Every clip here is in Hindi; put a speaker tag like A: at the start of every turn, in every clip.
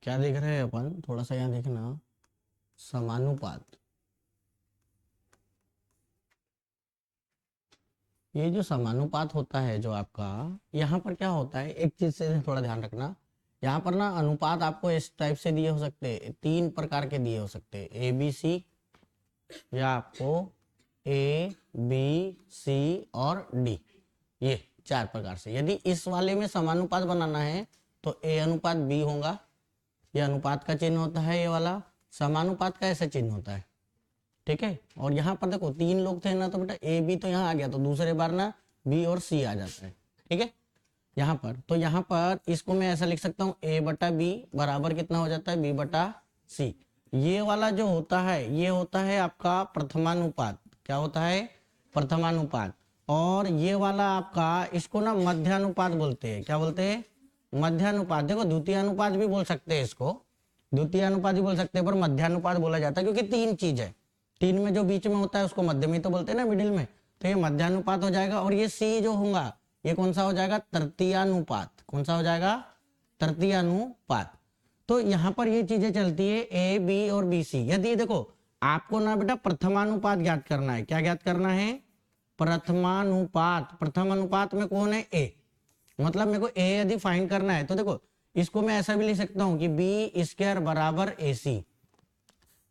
A: क्या देख रहे हैं अपन, थोड़ा सा यहाँ देखना, समानुपात। ये जो समानुपात होता है जो आपका, यहाँ पर क्या होता है, एक चीज से थोड़ा ध्यान रखना। यहाँ पर ना अनुपात आपको इस टाइप से दिए हो सकते, तीन प्रकार के दिए हो सकते, ए बी सी, या आपको ए बी सी और डी, ये चार प्रकार से। यदि इस वाले में समानुपात बनाना है तो ए अनुपात बी होगा, ये अनुपात का चिन्ह होता है, ये वाला समानुपात का ऐसा चिन्ह होता है, ठीक है। और यहाँ पर देखो तीन लोग थे ना, तो बेटा ए बी तो यहाँ आ गया, तो दूसरे बार ना बी और सी आ जाता है, ठीक है। यहाँ पर तो यहाँ पर इसको मैं ऐसा लिख सकता हूँ, ए बटा बी बराबर कितना हो जाता है, बी बटा सी। ये वाला जो होता है ये होता है आपका प्रथमानुपात। क्या होता है, प्रथमानुपात। और ये वाला आपका, इसको ना मध्यानुपात बोलते हैं। क्या बोलते हैं, मध्यानुपात। देखो द्वितीय अनुपात भी बोल सकते हैं इसको, द्वितीय अनुपात भी बोल सकते हैं, पर मध्यानुपात बोला जाता है क्योंकि तीन चीज है, तीन में जो बीच में होता है उसको मध्य में तो बोलते हैं ना, मिडिल में, तो ये मध्यानुपात हो जाएगा। और ये सी जो होगा ये कौन सा हो जाएगा, तृतीयानुपात। कौन सा हो जाएगा, तृतीयानुपात। तो यहाँ पर ये चीजें चलती है, ए बी और बी सी। यदि देखो आपको ना बेटा प्रथमानुपात ज्ञात करना है, क्या ज्ञात करना है, प्रथमानुपात। प्रथम अनुपात में कौन है, ए, मतलब मेरे को ए यदि फाइंड करना है तो देखो इसको मैं ऐसा भी लिख सकता हूं कि बी स्क्वायर बराबर ए सी,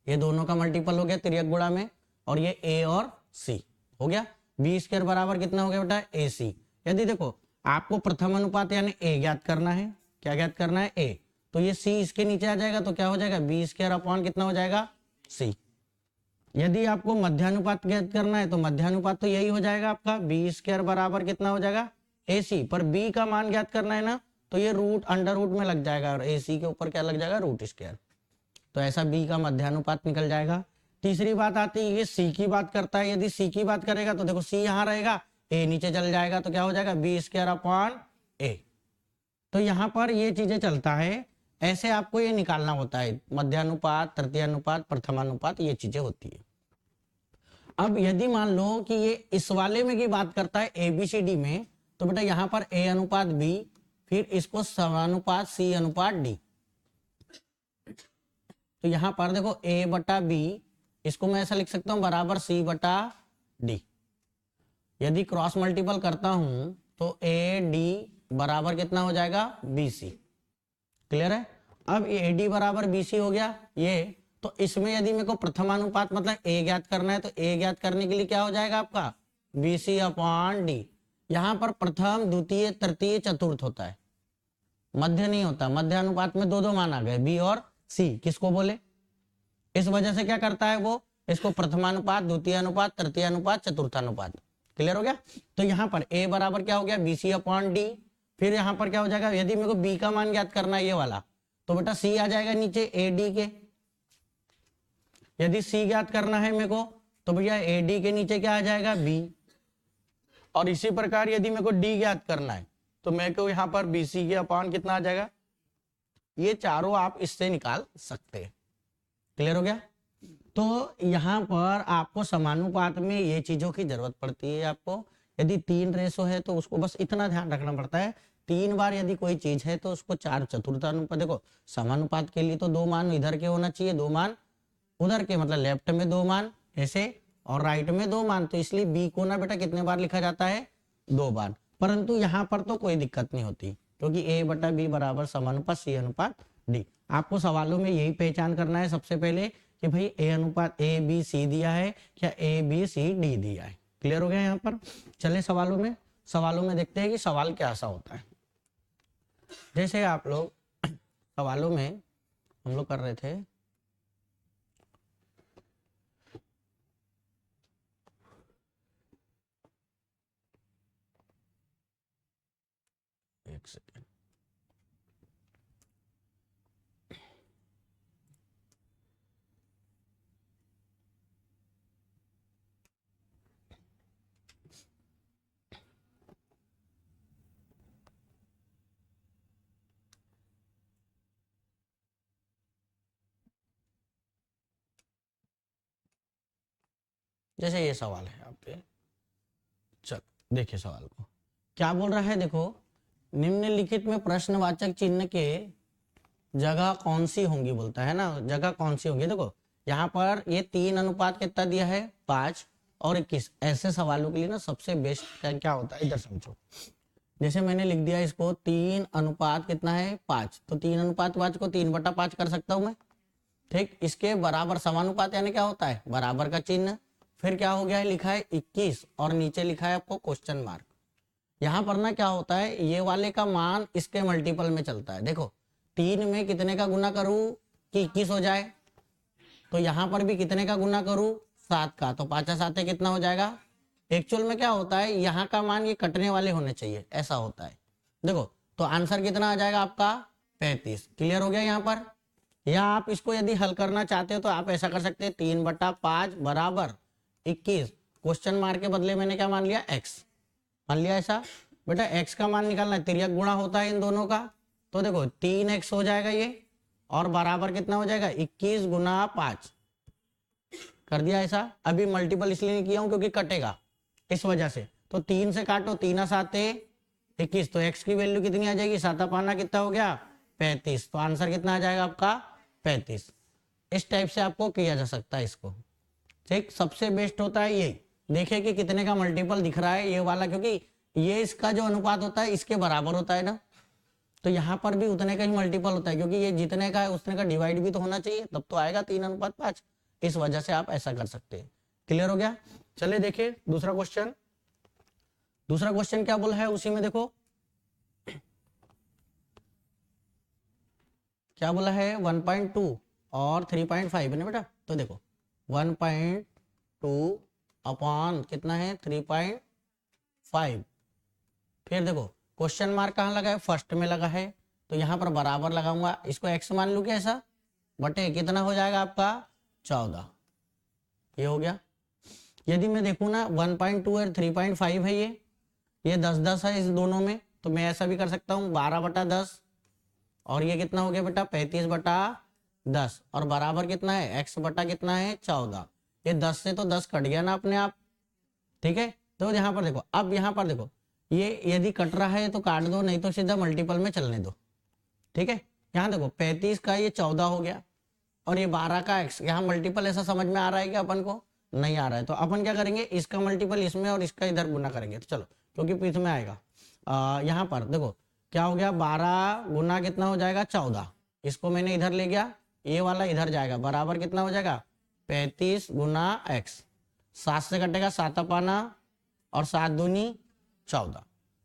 A: ये दोनों का मल्टीपल हो गया तिर्यक गुणा में, और ये ए और सी हो गया। बी स्क्वायर बराबर कितना हो गया बेटा, ए सी। यदि देखो आपको प्रथम अनुपात यानी ए ज्ञात करना है, क्या ज्ञात करना है, ए, तो ये सी इसके नीचे आ जाएगा, तो क्या हो जाएगा, बी स्क्वायर अपॉन कितना हो जाएगा, सी। यदि आपको मध्यानुपात ज्ञात करना है तो मध्यानुपात तो यही हो जाएगा आपका, बी स्क्वायर बराबर कितना हो जाएगा, ए सी। पर बी का मान ज्ञात करना है ना, तो ये रूट अंडर रूट में लग जाएगा, और ए सी के ऊपर क्या लग जाएगा, रूट स्क्वायर। तो ऐसा बी का मध्यानुपात निकल जाएगा। तीसरी बात आती है, ये सी की बात करता है। यदि सी की बात करेगा तो देखो सी यहाँ रहेगा, ए नीचे चल जाएगा, तो क्या हो जाएगा, बी स्क्वायर अपॉन ए। तो यहाँ पर ये चीजें चलता है, ऐसे आपको ये निकालना होता है, मध्यानुपात, तृतीयानुपात, प्रथमानुपात, ये चीजें होती है। अब यदि मान लो कि ये इस वाले में की बात करता है ए बी सी डी में, तो बेटा यहाँ पर ए अनुपात बी, फिर इसको समानुपात सी अनुपात डी। तो यहाँ पर देखो ए बटा बी, इसको मैं ऐसा लिख सकता हूं बराबर सी बटा डी। यदि क्रॉस मल्टीपल करता हूं तो ए डी बराबर कितना हो जाएगा, बी सी। क्लियर है। अब ए डी बराबर बी सी हो गया ये, तो इसमें यदि मेरे को प्रथमानुपात मतलब ए ज्ञात करना है, तो ए ज्ञात करने के लिए क्या हो जाएगा आपका, बी सी अपॉन डी। यहाँ पर प्रथम द्वितीय तृतीय चतुर्थ होता है, मध्य नहीं होता। मध्य अनुपात में दो दो मान आ गए, बी और सी, किसको बोले, इस वजह से क्या करता है वो, इसको प्रथमानुपात, द्वितीय अनुपात, तृतीय अनुपात, चतुर्थानुपात। क्लियर हो गया। तो यहाँ पर ए बराबर क्या हो गया, बी सी अपॉन डी। फिर यहाँ पर क्या हो जाएगा, यदि मेरे को बी का मान ज्ञात करना है ये वाला, तो बेटा सी आ जाएगा नीचे ए डी के। यदि सी ज्ञात करना है मेरे को, तो भैया ए डी के नीचे क्या आ जाएगा, बी। और इसी प्रकार यदि मेरे को डी ज्ञात करना है, तो मेरे को यहाँ पर बी सी के अपॉन कितना आ जाएगा, ये चारों आप इससे निकाल सकते हैं। क्लियर हो गया। तो यहाँ पर आपको समानुपात में ये चीजों की जरूरत पड़ती है आपको। यदि तीन रेशो है तो उसको बस इतना ध्यान रखना पड़ता है, तीन बार यदि कोई चीज है तो उसको चार चतुर्थानुपात। देखो समानुपात के लिए तो दो मान इधर के होना चाहिए, दो मान उधर के, मतलब लेफ्ट में दो मान ऐसे और राइट में दो मान। तो इसलिए बी को ना बेटा कितने बार लिखा जाता है, दो बार। परंतु यहाँ पर तो कोई दिक्कत नहीं होती, क्योंकि ए बटा बी बराबर समानुपात सी अनुपात डी। आपको सवालों में यही पहचान करना है सबसे पहले कि भाई ए अनुपात ए बी सी दिया है क्या ए बी सी डी दिया है। क्लियर हो गया। यहाँ पर चले सवालों में देखते हैं कि सवाल कैसा होता है। जैसे आप लोग सवालों में हम लोग कर रहे थे, एक सेकेंड, जैसे ये सवाल है आपके, चल देखिए सवाल को क्या बोल रहा है। देखो निम्नलिखित में प्रश्नवाचक चिन्ह के जगह कौन सी होंगी बोलता है ना, जगह कौन सी होंगी। देखो यहाँ पर ये 3 अनुपात कितना दिया है 5 और 21। ऐसे सवालों के लिए ना सबसे बेस्ट क्या होता है, इधर समझो। जैसे मैंने लिख दिया इसको 3 अनुपात कितना है 5, तो 3 अनुपात 5 को 3/5 कर सकता हूँ मैं। ठीक, इसके बराबर समानुपात यानी क्या होता है बराबर का चिन्ह। फिर क्या हो गया है, लिखा है 21 और नीचे लिखा है आपको क्वेश्चन मार्क। यहाँ पर ना क्या होता है, ये वाले का मान इसके मल्टीपल में चलता है। देखो 3 में कितने का गुना करूँ कि 21 हो जाए, तो यहाँ पर भी कितने का गुना करूँ 7 का, तो 5 7 कितना हो जाएगा। एक्चुअल में क्या होता है, यहाँ का मान ये कटने वाले होने चाहिए, ऐसा होता है। देखो तो आंसर कितना आ जाएगा आपका 35। क्लियर हो गया यहाँ पर। या आप इसको यदि हल करना चाहते हो तो आप ऐसा कर सकते हैं 3/5 बराबर 21, क्वेश्चन मार्क के बदले मैंने क्या मान लिया x मान लिया। ऐसा बेटा x का मान निकालना है, तिर्यक गुणा होता है इन दोनों का। तो देखो 3x हो जाएगा ये, और बराबर कितना हो जाएगा 21 गुना 5 कर दिया ऐसा। अभी मल्टीपल इसलिए नहीं किया हूं क्योंकि कटेगा इस वजह से। तो 3 से काटो, 3 7 21, तो x की वैल्यू कितनी आ जाएगी 7 पाना कितना हो गया 35। तो आंसर कितना आ जाएगा आपका 35। इस टाइप से आपको किया जा सकता है इसको। ठीक, सबसे बेस्ट होता है ये, देखिए कि कितने का मल्टीपल दिख रहा है ये वाला, क्योंकि ये इसका जो अनुपात होता है इसके बराबर होता है ना, तो यहाँ पर भी उतने का ही मल्टीपल होता है, क्योंकि ये जितने का है उतने का डिवाइड भी तो होना चाहिए, तब तो आएगा 3:5। इस वजह से आप ऐसा कर सकते हैं। क्लियर हो गया। चलिए देखिए दूसरा क्वेश्चन। दूसरा क्वेश्चन क्या बोला है उसी में, देखो क्या बोला है 1.2 और 3.5 है ना बेटा। तो देखो 1.2 अपॉन कितना है 3.5। फिर देखो क्वेश्चन मार्क कहाँ लगा है, फर्स्ट में लगा है, तो यहाँ पर बराबर लगाऊंगा। इसको x मान लूँ क्या ऐसा, बटे कितना हो जाएगा आपका 14। ये हो गया। यदि मैं देखूँ ना 1.2 और 3.5 है, ये 10-10 है इस दोनों में, तो मैं ऐसा भी कर सकता हूँ 12/10, और ये कितना हो गया बेटा 35/10, और बराबर कितना है x बटा कितना है 14। ये 10 से तो 10 कट गया ना अपने आप। ठीक है, तो यहाँ पर देखो, अब यहाँ पर देखो ये यदि कट रहा है तो काट दो, नहीं तो सीधा मल्टीपल में चलने दो। ठीक है, यहाँ देखो 35 का ये 14 हो गया, और ये 12 का x, यहाँ मल्टीपल ऐसा समझ में आ रहा है कि अपन को नहीं आ रहा है, तो अपन क्या करेंगे इसका मल्टीपल इसमें और इसका इधर गुना करेंगे। तो चलो, क्योंकि पीछे में आएगा। यहाँ पर देखो क्या हो गया 12 गुना कितना हो जाएगा 14, इसको मैंने इधर ले गया, ये वाला इधर जाएगा, बराबर कितना हो जाएगा 35 गुना x। 7 से कटेगा 7 पाना, और 7 दूनी 14,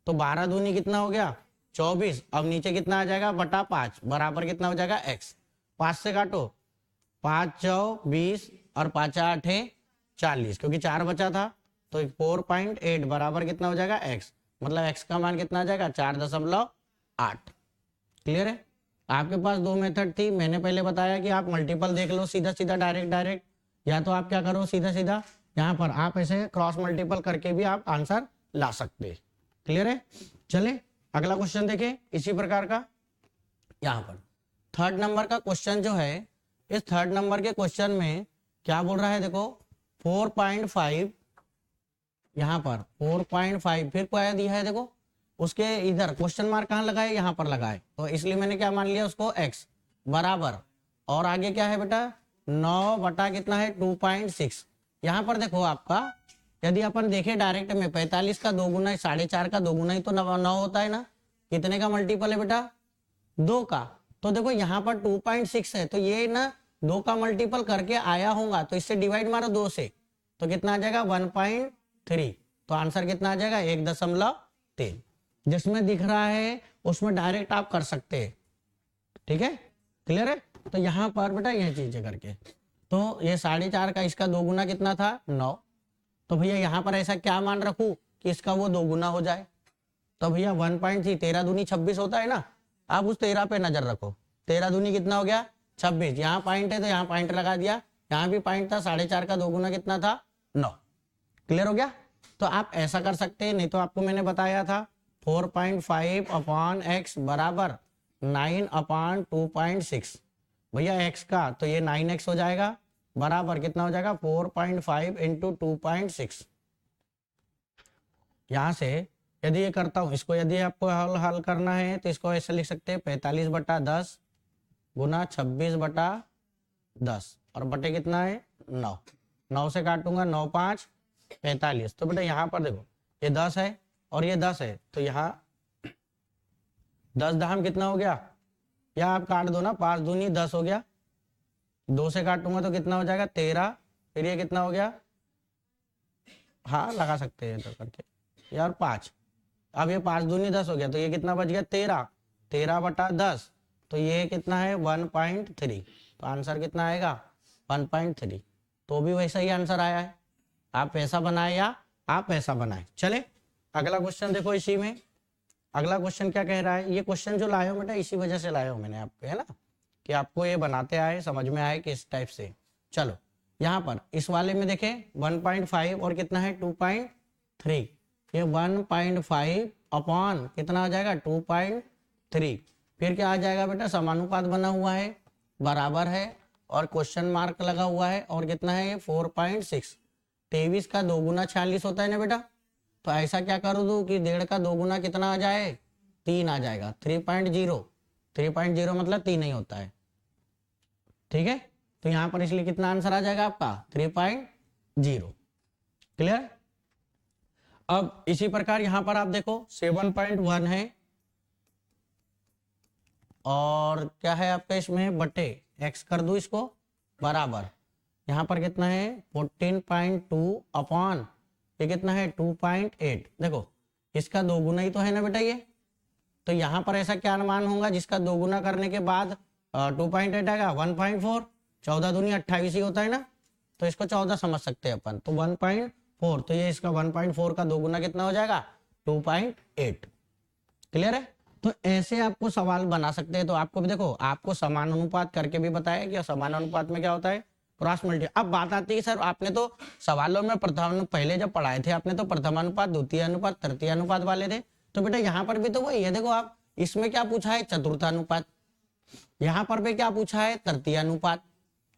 A: तो 12 दूनी कितना हो गया 24। अब नीचे कितना आ जाएगा बटा 5, बराबर कितना हो जाएगा x। 5 से काटो, 5 चौ 20 और 5 8 40, क्योंकि 4 बचा था, तो 4.8 बराबर कितना हो जाएगा x। मतलब x का मान कितना आ जाएगा 4.8। क्लियर है। आपके पास दो मेथड थी, मैंने पहले बताया कि आप मल्टीपल देख लो सीधा सीधा डायरेक्ट, या तो आप क्या करो सीधा सीधा यहाँ पर आप ऐसे क्रॉस मल्टीपल करके भी आप आंसर ला सकते। क्लियर है। चले अगला क्वेश्चन देखें इसी प्रकार का। यहाँ पर थर्ड नंबर का क्वेश्चन जो है, इस थर्ड नंबर के क्वेश्चन में क्या बोल रहा है, देखो 4.5, यहाँ पर 4.5 फिर क्या दिया है, देखो उसके इधर क्वेश्चन मार्क कहाँ लगाए, यहाँ पर लगाए, तो इसलिए मैंने क्या मान लिया उसको x बराबर, और आगे क्या है बेटा 9 बटा कितना है 2.6। यहाँ पर देखो आपका यदि अपन देखें डायरेक्ट में 45 का 2 गुना 4.5 का 2 गुना ही तो 9 होता है ना। कितने का मल्टीपल है बेटा 2 का, तो देखो यहाँ पर 2.6 है, तो ये ना 2 का मल्टीपल करके आया होगा, तो इससे डिवाइड मारो 2 से, तो कितना आ जाएगा 1.3। तो आंसर कितना आ जाएगा 1.3। जिसमें दिख रहा है उसमें डायरेक्ट आप कर सकते हैं। ठीक है, क्लियर है। तो यहाँ पर बेटा यह चीजें करके, तो ये 4.5 का इसका 2 गुना कितना था 9, तो भैया यहाँ पर ऐसा क्या मान रखूं कि इसका वो 2 गुना हो जाए, तो भैया 1.3 13 दूनी 26 होता है ना, आप उस 13 पे नजर रखो। 13 दूनी कितना हो गया 26, यहाँ पॉइंट है तो यहाँ पॉइंट लगा दिया, यहाँ भी पॉइंट था, 4.5 का 2 गुना कितना था 9। क्लियर हो गया। तो आप ऐसा कर सकते हैं, नहीं तो आपको मैंने बताया था 4.5 अपॉन x बराबर 9 अपॉन 2.6। भैया x का तो ये 9x हो जाएगा, बराबर कितना हो जाएगा 4.5 इंटू 2.6। यहाँ से यदि ये करता हूँ इसको, यदि आपको हल करना है तो इसको ऐसे लिख सकते हैं 45/10 गुना 26/10 और बटे कितना है 9। 9 से काटूंगा 9 5 45। तो बेटा यहाँ पर देखो ये 10 है और ये 10 है, तो यहाँ 10 दाम कितना हो गया, या आप काट दो ना, 5 दूनी 10 हो गया। 2 से काटूंगा तो कितना हो जाएगा 13, फिर ये कितना हो गया, हाँ लगा सकते हैं तो करके यार 5। अब ये 5 दूनी 10 हो गया, तो ये कितना बच गया 13, 13/10, तो ये कितना है 1.3। तो आंसर कितना आएगा 1.3। तो भी वैसा ही आंसर आया है। आप ऐसा बनाए या आप ऐसा बनाए। चले अगला क्वेश्चन देखो इसी में। अगला क्वेश्चन क्या कह रहा है, ये क्वेश्चन जो लाए हो बेटा इसी वजह से लाए हो मैंने आपको, है ना, कि आपको ये बनाते आए समझ में आए किस टाइप से। चलो यहाँ पर इस वाले में देखें 1.5 और कितना है 2.3, ये 1.5 अपॉन कितना आ जाएगा 2.3। फिर क्या आ जाएगा बेटा, समानुपात बना हुआ है, बराबर है और क्वेश्चन मार्क लगा हुआ है, और कितना है ये 4.6। 23 का 2 गुना 46 होता है ना बेटा। तो ऐसा क्या कर दूं कि 1.5 का 2 गुना कितना आ जाए 3 आ जाएगा, 3.0। 3.0 मतलब 3 ही होता है, ठीक है। तो यहाँ पर इसलिए कितना आंसर आ जाएगा आपका 3.0। क्लियर। अब इसी प्रकार यहाँ पर आप देखो 7.1 है और क्या है आपका इसमें बटे x कर दो इसको बराबर, यहाँ पर कितना है 14.2 अपॉन ये कितना है 2.8। देखो इसका 2 गुना ही तो है ना बेटा ये। तो यहाँ पर ऐसा क्या अनुमान होगा जिसका 2 गुना करने के बाद 2.8 आएगा 1.4। 14 दूनी 28 ही होता है ना, तो इसको 14 समझ सकते हैं अपन। तो 1.4, तो ये इसका 1.4 का 2 गुना कितना हो जाएगा 2.8। क्लियर है। तो ऐसे आपको सवाल बना सकते हैं। तो आपको भी देखो आपको समान अनुपात करके भी बताया कि समान अनुपात में क्या होता है क्रॉस मल्टी। अब बात आती है सर आपने तो सवालों में प्रथम पहले जब पढ़ाए थे आपने तो प्रथमानुपात द्वितीय अनुपात तृतीय अनुपात वाले थे। तो बेटा यहाँ पर भी तो वही है। देखो आप इसमें क्या पूछा है चतुर्थानुपात, यहाँ पर भी क्या पूछा है तृतीय अनुपात,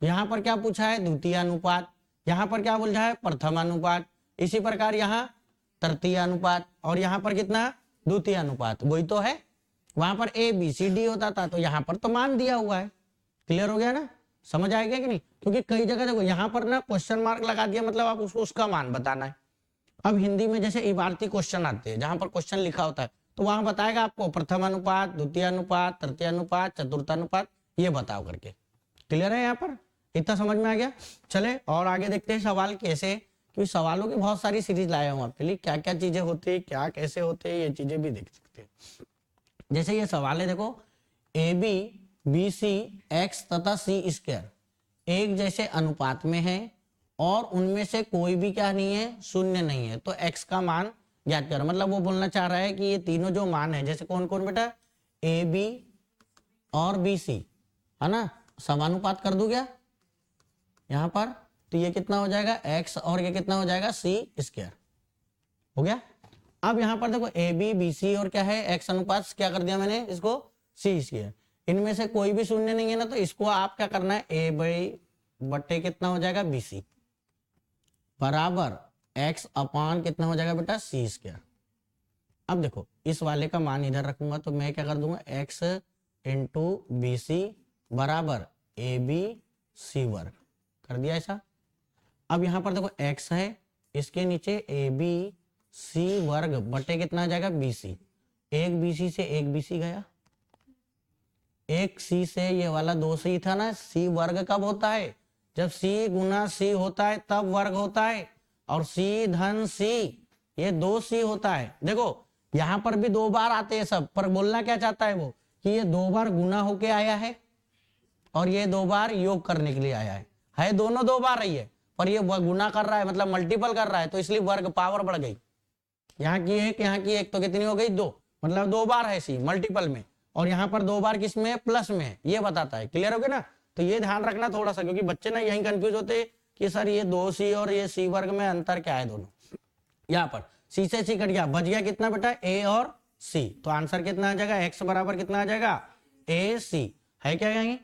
A: यहाँ पर क्या पूछा है द्वितीय अनुपात, यहाँ पर क्या बोल रहा है प्रथमानुपात, इसी प्रकार यहाँ तृतीय अनुपात और यहाँ पर कितना द्वितीय अनुपात। वही तो है, वहां पर ABCD होता था तो यहाँ पर तो मान दिया हुआ है। क्लियर हो गया ना, समझ आएगा कि नहीं। क्योंकि कई जगह देखो यहाँ पर ना क्वेश्चन मार्क लगा दिया मतलब आप उसको उसका मान बताना है। अब हिंदी में जैसे इबारती क्वेश्चन आते हैं जहां पर क्वेश्चन लिखा होता है तो वहां बताएगा आपको प्रथम अनुपात द्वितीय अनुपात तृतीय अनुपात चतुर्थानुपात, ये बताओ करके। क्लियर है यहाँ पर, इतना समझ में आ गया। चले और आगे देखते हैं सवाल कैसे, क्योंकि सवालों की बहुत सारी सीरीज लाया हूँ आपके लिए, क्या क्या चीजें होती है क्या कैसे होते हैं ये चीजें भी देख सकते हैं। जैसे ये सवाल है देखो AB BC X तथा C स्क्वायर एक जैसे अनुपात में है और उनमें से कोई भी क्या नहीं है शून्य नहीं है, तो x का मान ज्ञात करो। मतलब वो बोलना चाह रहा है कि ये तीनों जो मान है जैसे कौन कौन बेटा AB और BC है ना, समानुपात कर दूं क्या यहाँ पर, तो ये कितना हो जाएगा x और ये कितना हो जाएगा C स्क्वायर हो गया। अब यहाँ पर देखो AB BC और क्या है x अनुपात क्या कर दिया मैंने इसको C स्क्वायर, इनमें से कोई भी शून्य नहीं है ना, तो इसको आप क्या करना है A बटे कितना हो जाएगा BC बराबर x अपान कितना हो जाएगा बेटा C स्क्वायर। अब देखो इस वाले का मान इधर रखूंगा तो मैं क्या कर दूंगा x इंटू BC बराबर ABC वर्ग कर दिया ऐसा। अब यहाँ पर देखो x है इसके नीचे ABC वर्ग बटे कितना आ जाएगा BC, एक BC से एक BC गया, एक C से ये वाला 2C था ना, C वर्ग कब होता है जब C गुना C होता है तब वर्ग होता है, और C धन C ये 2C होता है। देखो यहाँ पर भी 2 बार आते हैं सब, पर बोलना क्या चाहता है वो कि ये 2 बार गुना होके आया है और ये 2 बार योग करने के लिए आया है दोनों 2 बार रही है, पर ये गुना कर रहा है मतलब मल्टीपल कर रहा है, तो इसलिए वर्ग पावर बढ़ गई। यहाँ की एक यहाँ की एक तो कितनी हो गई 2, मतलब 2 बार है C मल्टीपल में, और यहाँ पर 2 बार किस में प्लस में, ये बताता है। क्लियर हो गया ना, तो ये ध्यान रखना थोड़ा सा, क्योंकि बच्चे ना यही कंफ्यूज होते हैं कि सर ये 2C और ये C वर्ग में अंतर क्या है दोनों। यहाँ पर C से C कट गया, बच गया कितना बेटा A और C, तो आंसर कितना आ जाएगा x बराबर कितना आ जाएगा AC है क्या यहीं,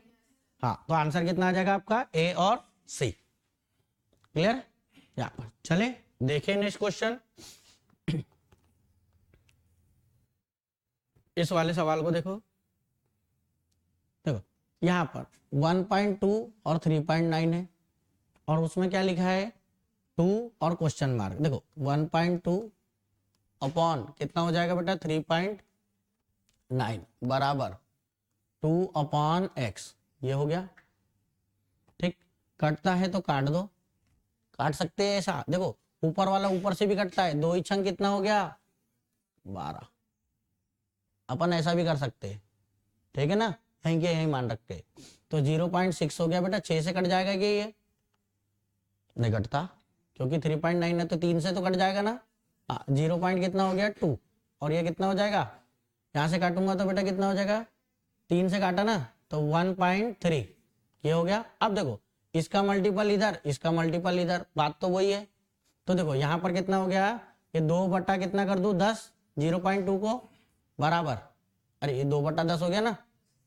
A: हाँ तो आंसर कितना आ जाएगा आपका A और C। क्लियर, यहाँ पर चले देखें नेक्स्ट क्वेश्चन। इस वाले सवाल को देखो, देखो यहाँ पर 1.2 और 3.9 है, और उसमें क्या लिखा है 2 और क्वेश्चन मार्क। देखो 1.2 अपॉन कितना हो जाएगा बेटा 3.9 बराबर 2 अपॉन x, ये हो गया। ठीक, कटता है तो काट दो, काट सकते हैं ऐसा। देखो ऊपर वाला ऊपर से भी कटता है, 2 छंग कितना हो गया 12। अपन ऐसा भी कर सकते हैं, ठीक है ना, यहीं के यहीं मान रख के। तो 0.6 हो गया बेटा, 6 से कट जाएगा कि ये नहीं कटता, क्योंकि 3.9 है तो 3 से तो कट जाएगा ना। 0 पॉइंट कितना हो गया 2, और ये कितना हो जाएगा, यहाँ से काटूंगा तो बेटा कितना हो जाएगा, 3 से काटा ना तो 1.3, ये हो गया। अब देखो इसका मल्टीपल इधर, इसका मल्टीपल इधर, बात तो वही है। तो देखो यहाँ पर कितना हो गया, ये 2 बटा कितना कर दूं 10, 0.2 को बराबर, अरे ये 2 बटा 10 हो गया ना,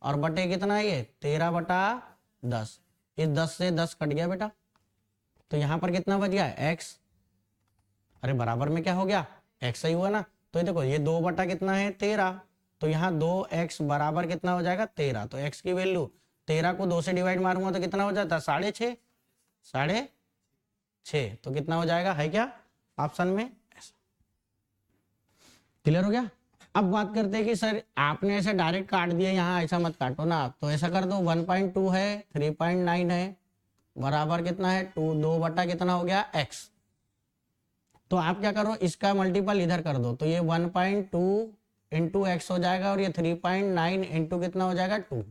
A: और बटे कितना है ये 13 बटा 10, इस 10 से 10 कट गया बेटा। तो यहाँ पर कितना बच गया x, अरे बराबर में क्या हो गया x ही हुआ ना। तो ये देखो ये 2 बटा कितना है 13, तो यहाँ 2x बराबर कितना हो जाएगा 13। तो x की वैल्यू 13 को 2 से डिवाइड मारूंगा तो कितना हो जाता है 6.5, 6.5, तो कितना हो जाएगा, है क्या ऑप्शन में ऐसा। क्लियर हो गया। अब बात करते हैं कि सर आपने ऐसे डायरेक्ट काट दिया, यहाँ ऐसा मत काटो ना आप, तो ऐसा कर दो 1.2 है 3.9 है बराबर कितना है 2 बटा कितना हो गया x। तो आप क्या करो इसका मल्टीपल इधर कर दो, तो ये 1.2 इंटू एक्स हो जाएगा, और ये 3.9 इंटू कितना हो जाएगा 2।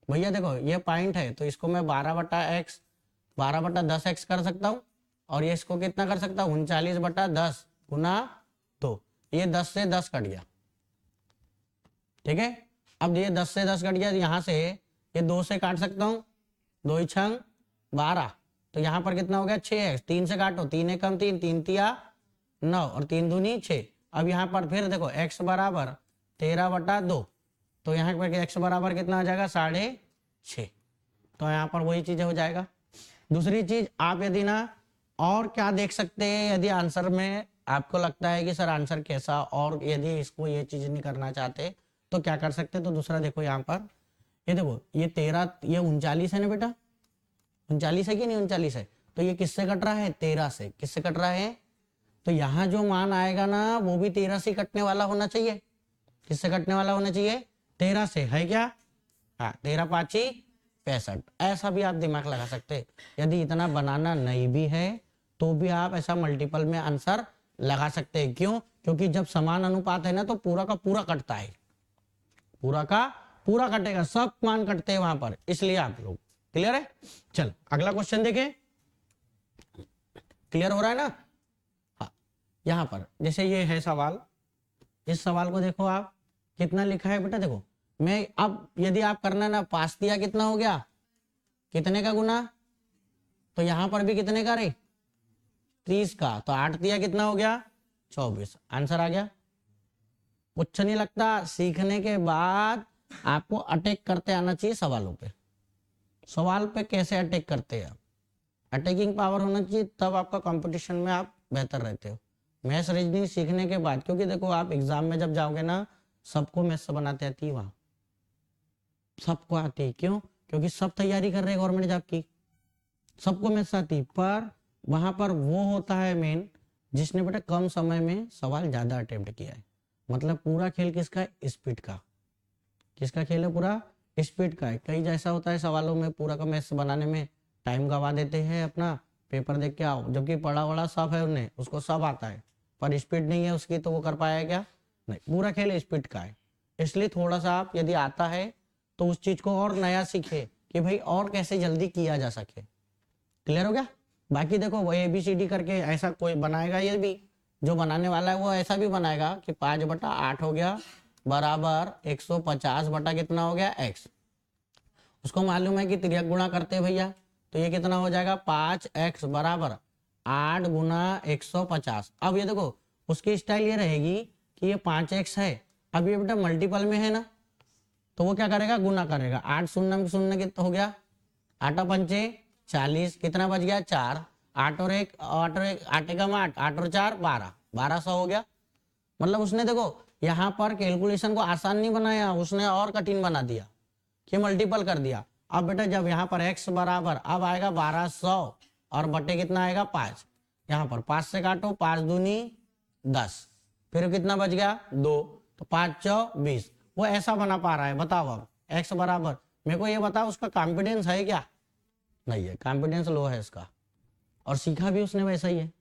A: भैया देखो ये पॉइंट है तो इसको मैं 12 बटा एक्स 12 बटा 10 एक्स कर सकता हूँ, और ये इसको कितना कर सकता हूँ 39 बटा 10 गुना 2, ये 10 से 10 कट गया। ठीक है, अब ये 10 से 10 कट गया, यहाँ से ये 2 से काट सकता हूँ, 2 छंग 12, तो यहाँ पर कितना हो गया 6x, 3 से काटो 3 एकम 3, 3 तिया 9 और 3 दूनी 6। अब यहाँ पर फिर देखो x बराबर 13 बटा 2, तो यहाँ पर x बराबर कितना हो जाएगा 6.5, तो यहाँ पर वही चीज हो जाएगा। दूसरी चीज आप यदि ना और क्या देख सकते हैं, यदि आंसर में आपको लगता है कि सर आंसर कैसा, और यदि इसको ये चीज नहीं करना चाहते तो क्या कर सकते, तो दूसरा देखो यहाँ पर ये देखो ये 13 ये 39 है ना बेटा, 39 है कि नहीं 39 है, तो ये किससे कट रहा है 13 से, किससे कट रहा है, तो यहाँ जो मान आएगा ना वो भी 13 से कटने वाला होना चाहिए। किससे कटने वाला होना चाहिए 13 से, है क्या, हाँ 13 5 65, ऐसा भी आप दिमाग लगा सकते। यदि इतना बनाना नहीं भी है तो भी आप ऐसा मल्टीपल में आंसर लगा सकते हैं। क्यों, क्योंकि जब समान अनुपात है ना तो पूरा का पूरा कटता है, पूरा का पूरा कटेगा, सब मान कटते हैं वहां पर, इसलिए आप लोग क्लियर है। चल अगला क्वेश्चन देखें, क्लियर हो रहा है ना। हाँ यहाँ पर जैसे ये है सवाल, इस सवाल को देखो आप कितना लिखा है बेटा, देखो मैं अब यदि आप करना ना पास दिया कितना हो गया, कितने का गुना, तो यहां पर भी कितने का रे 30 का, तो 8 दिया कितना हो गया 24, आंसर आ गया। कुछ नहीं लगता, सीखने के बाद आपको अटैक करते आना चाहिए सवालों पे। सवाल पे कैसे अटैक करते हैं आप, अटैकिंग पावर होना चाहिए, तब आपका कंपटीशन में आप बेहतर रहते हो। मैथ्स रीजनिंग सीखने के बाद, क्योंकि देखो आप एग्जाम में जब जाओगे ना सबको मैथ्स बनाते आती है, वहां सबको आती है। क्यों, क्योंकि सब तैयारी कर रहे हैं गवर्नमेंट जॉब की, सबको मैथ्स आती, पर वहां पर वो होता है मेन जिसने बेटा कम समय में सवाल ज्यादा अटेम्प्ट किया है। मतलब पूरा खेल किसका है, स्पीड का। किसका खेल है, पूरा स्पीड का है। कई जैसा होता है सवालों में पूरा का मैथ्स बनाने में टाइम गवा देते हैं, अपना पेपर देख के आओ, जबकि पढ़ा वड़ा सब है उन्हें, उसको सब आता है, पर स्पीड नहीं है उसकी, तो वो कर पाया क्या नहीं। पूरा खेल स्पीड का है, इसलिए थोड़ा सा आप यदि आता है तो उस चीज को और नया सीखे कि भाई और कैसे जल्दी किया जा सके। क्लियर हो गया। बाकी देखो वो ABCD करके ऐसा कोई बनाएगा, ये भी जो बनाने वाला है वो ऐसा भी बनाएगा कि 5 बटा 8 हो गया बराबर 150 बटा कितना हो गया x। उसको मालूम है कि तिर्यक गुणा करते भैया, तो ये कितना हो जाएगा 5x बराबर 8 गुना 150। अब ये देखो उसकी स्टाइल ये रहेगी कि ये 5x है, अब ये बेटा मल्टीपल में है ना, तो वो क्या करेगा गुना करेगा, 8 शून्य में शून्य कितना हो गया, 8 पंचे 40, कितना बच गया 4, 8 और 1 8 एकम 8, 8 और 4 12, 1200 हो गया। मतलब उसने देखो यहाँ पर कैलकुलेशन को आसान नहीं बनाया, उसने और कठिन बना दिया कि मल्टीपल कर दिया। अब बेटा जब यहाँ पर x बराबर अब आएगा 1200 और बटे कितना आएगा 5, यहाँ पर 5 से काटो, 5 दूनी 10, फिर कितना बच गया 2, तो 5 चौ 20। वो ऐसा बना पा रहा है, बताओ अब x बराबर, मेरे को ये बताओ उसका कॉन्फिडेंस है क्या? नहीं है, कॉन्फिडेंस लो है इसका, और सीखा भी उसने वैसा ही है,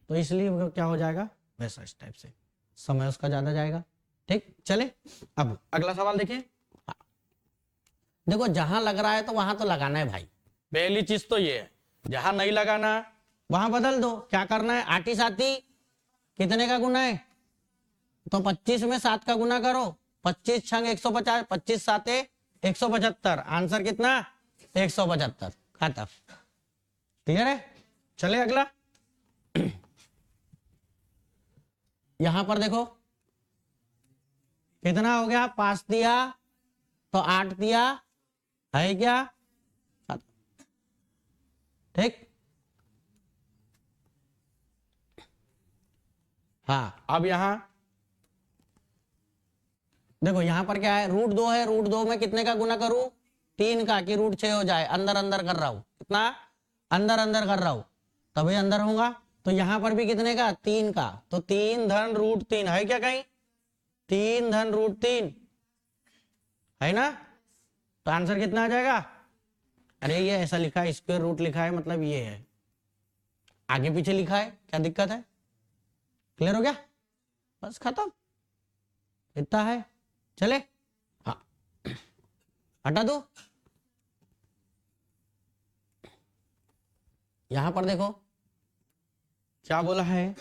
A: तो इसलिए वो क्या हो जाएगा वैसा, इस टाइप से समय उसका ज्यादा जाएगा। ठीक, चले अब अगला सवाल देखिए। देखो जहां लग रहा है तो वहां तो लगाना है भाई, पहली चीज तो ये है, जहां नहीं लगाना वहां बदल दो। क्या करना है, आठी साथी कितने का गुना है, तो 25 में 7 का गुना करो, 25 छंग 150, 25 साते 175, आंसर कितना 175, खत्म। क्लियर है, चले अगला। यहां पर देखो कितना हो गया, 5 दिया तो 8 दिया है क्या, ठीक। हाँ अब यहां देखो, यहां पर क्या है, √2 है, √2 में कितने का गुना करूं, 3 का, कि √6 हो जाए, अंदर अंदर कर रहा हूं, कितना अंदर अंदर कर रहा हूं तभी अंदर होगा। तो यहां पर भी कितने का, 3 का, तो 3 धन √3 है क्या कहीं, 3 धन √3 है ना, तो आंसर कितना आ जाएगा। अरे ये ऐसा लिखा है, स्क्वायर रूट लिखा है, मतलब ये है, आगे पीछे लिखा है, क्या दिक्कत है। क्लियर हो गया, बस खत्म, इतना है। चले हाँ, हटा दो। यहां पर देखो क्या बोला है,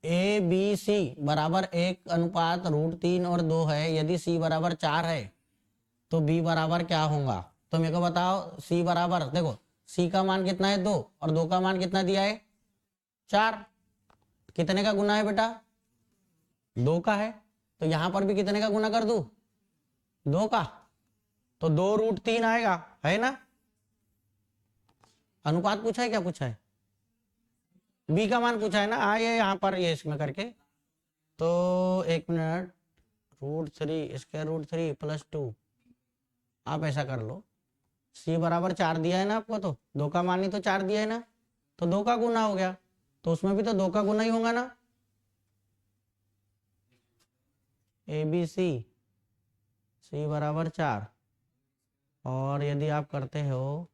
A: ए बी सी बराबर 1:√3 और 2 है, यदि सी बराबर 4 है तो बी बराबर क्या होगा। तो मेरे को बताओ, सी बराबर, देखो सी का मान कितना है 2 और 2 का मान कितना दिया है 4, कितने का गुना है बेटा 2 का है, तो यहां पर भी कितने का गुना कर दूं 2 का, तो 2√3 आएगा, है ना। अनुपात पूछा है, क्या पूछा है, बी का मान पूछा है ना, आइए यहाँ पर ये इसमें करके, तो 1 मिनट, √3 स्क्वायर √3 + 2, आप ऐसा कर लो, सी बराबर 4 दिया है ना आपको, तो 2 का मान ही तो 4 दिया है ना, तो 2 का गुना हो गया, तो उसमें भी तो 2 का गुना ही होगा ना, ए बी सी बराबर 4, और यदि आप करते हो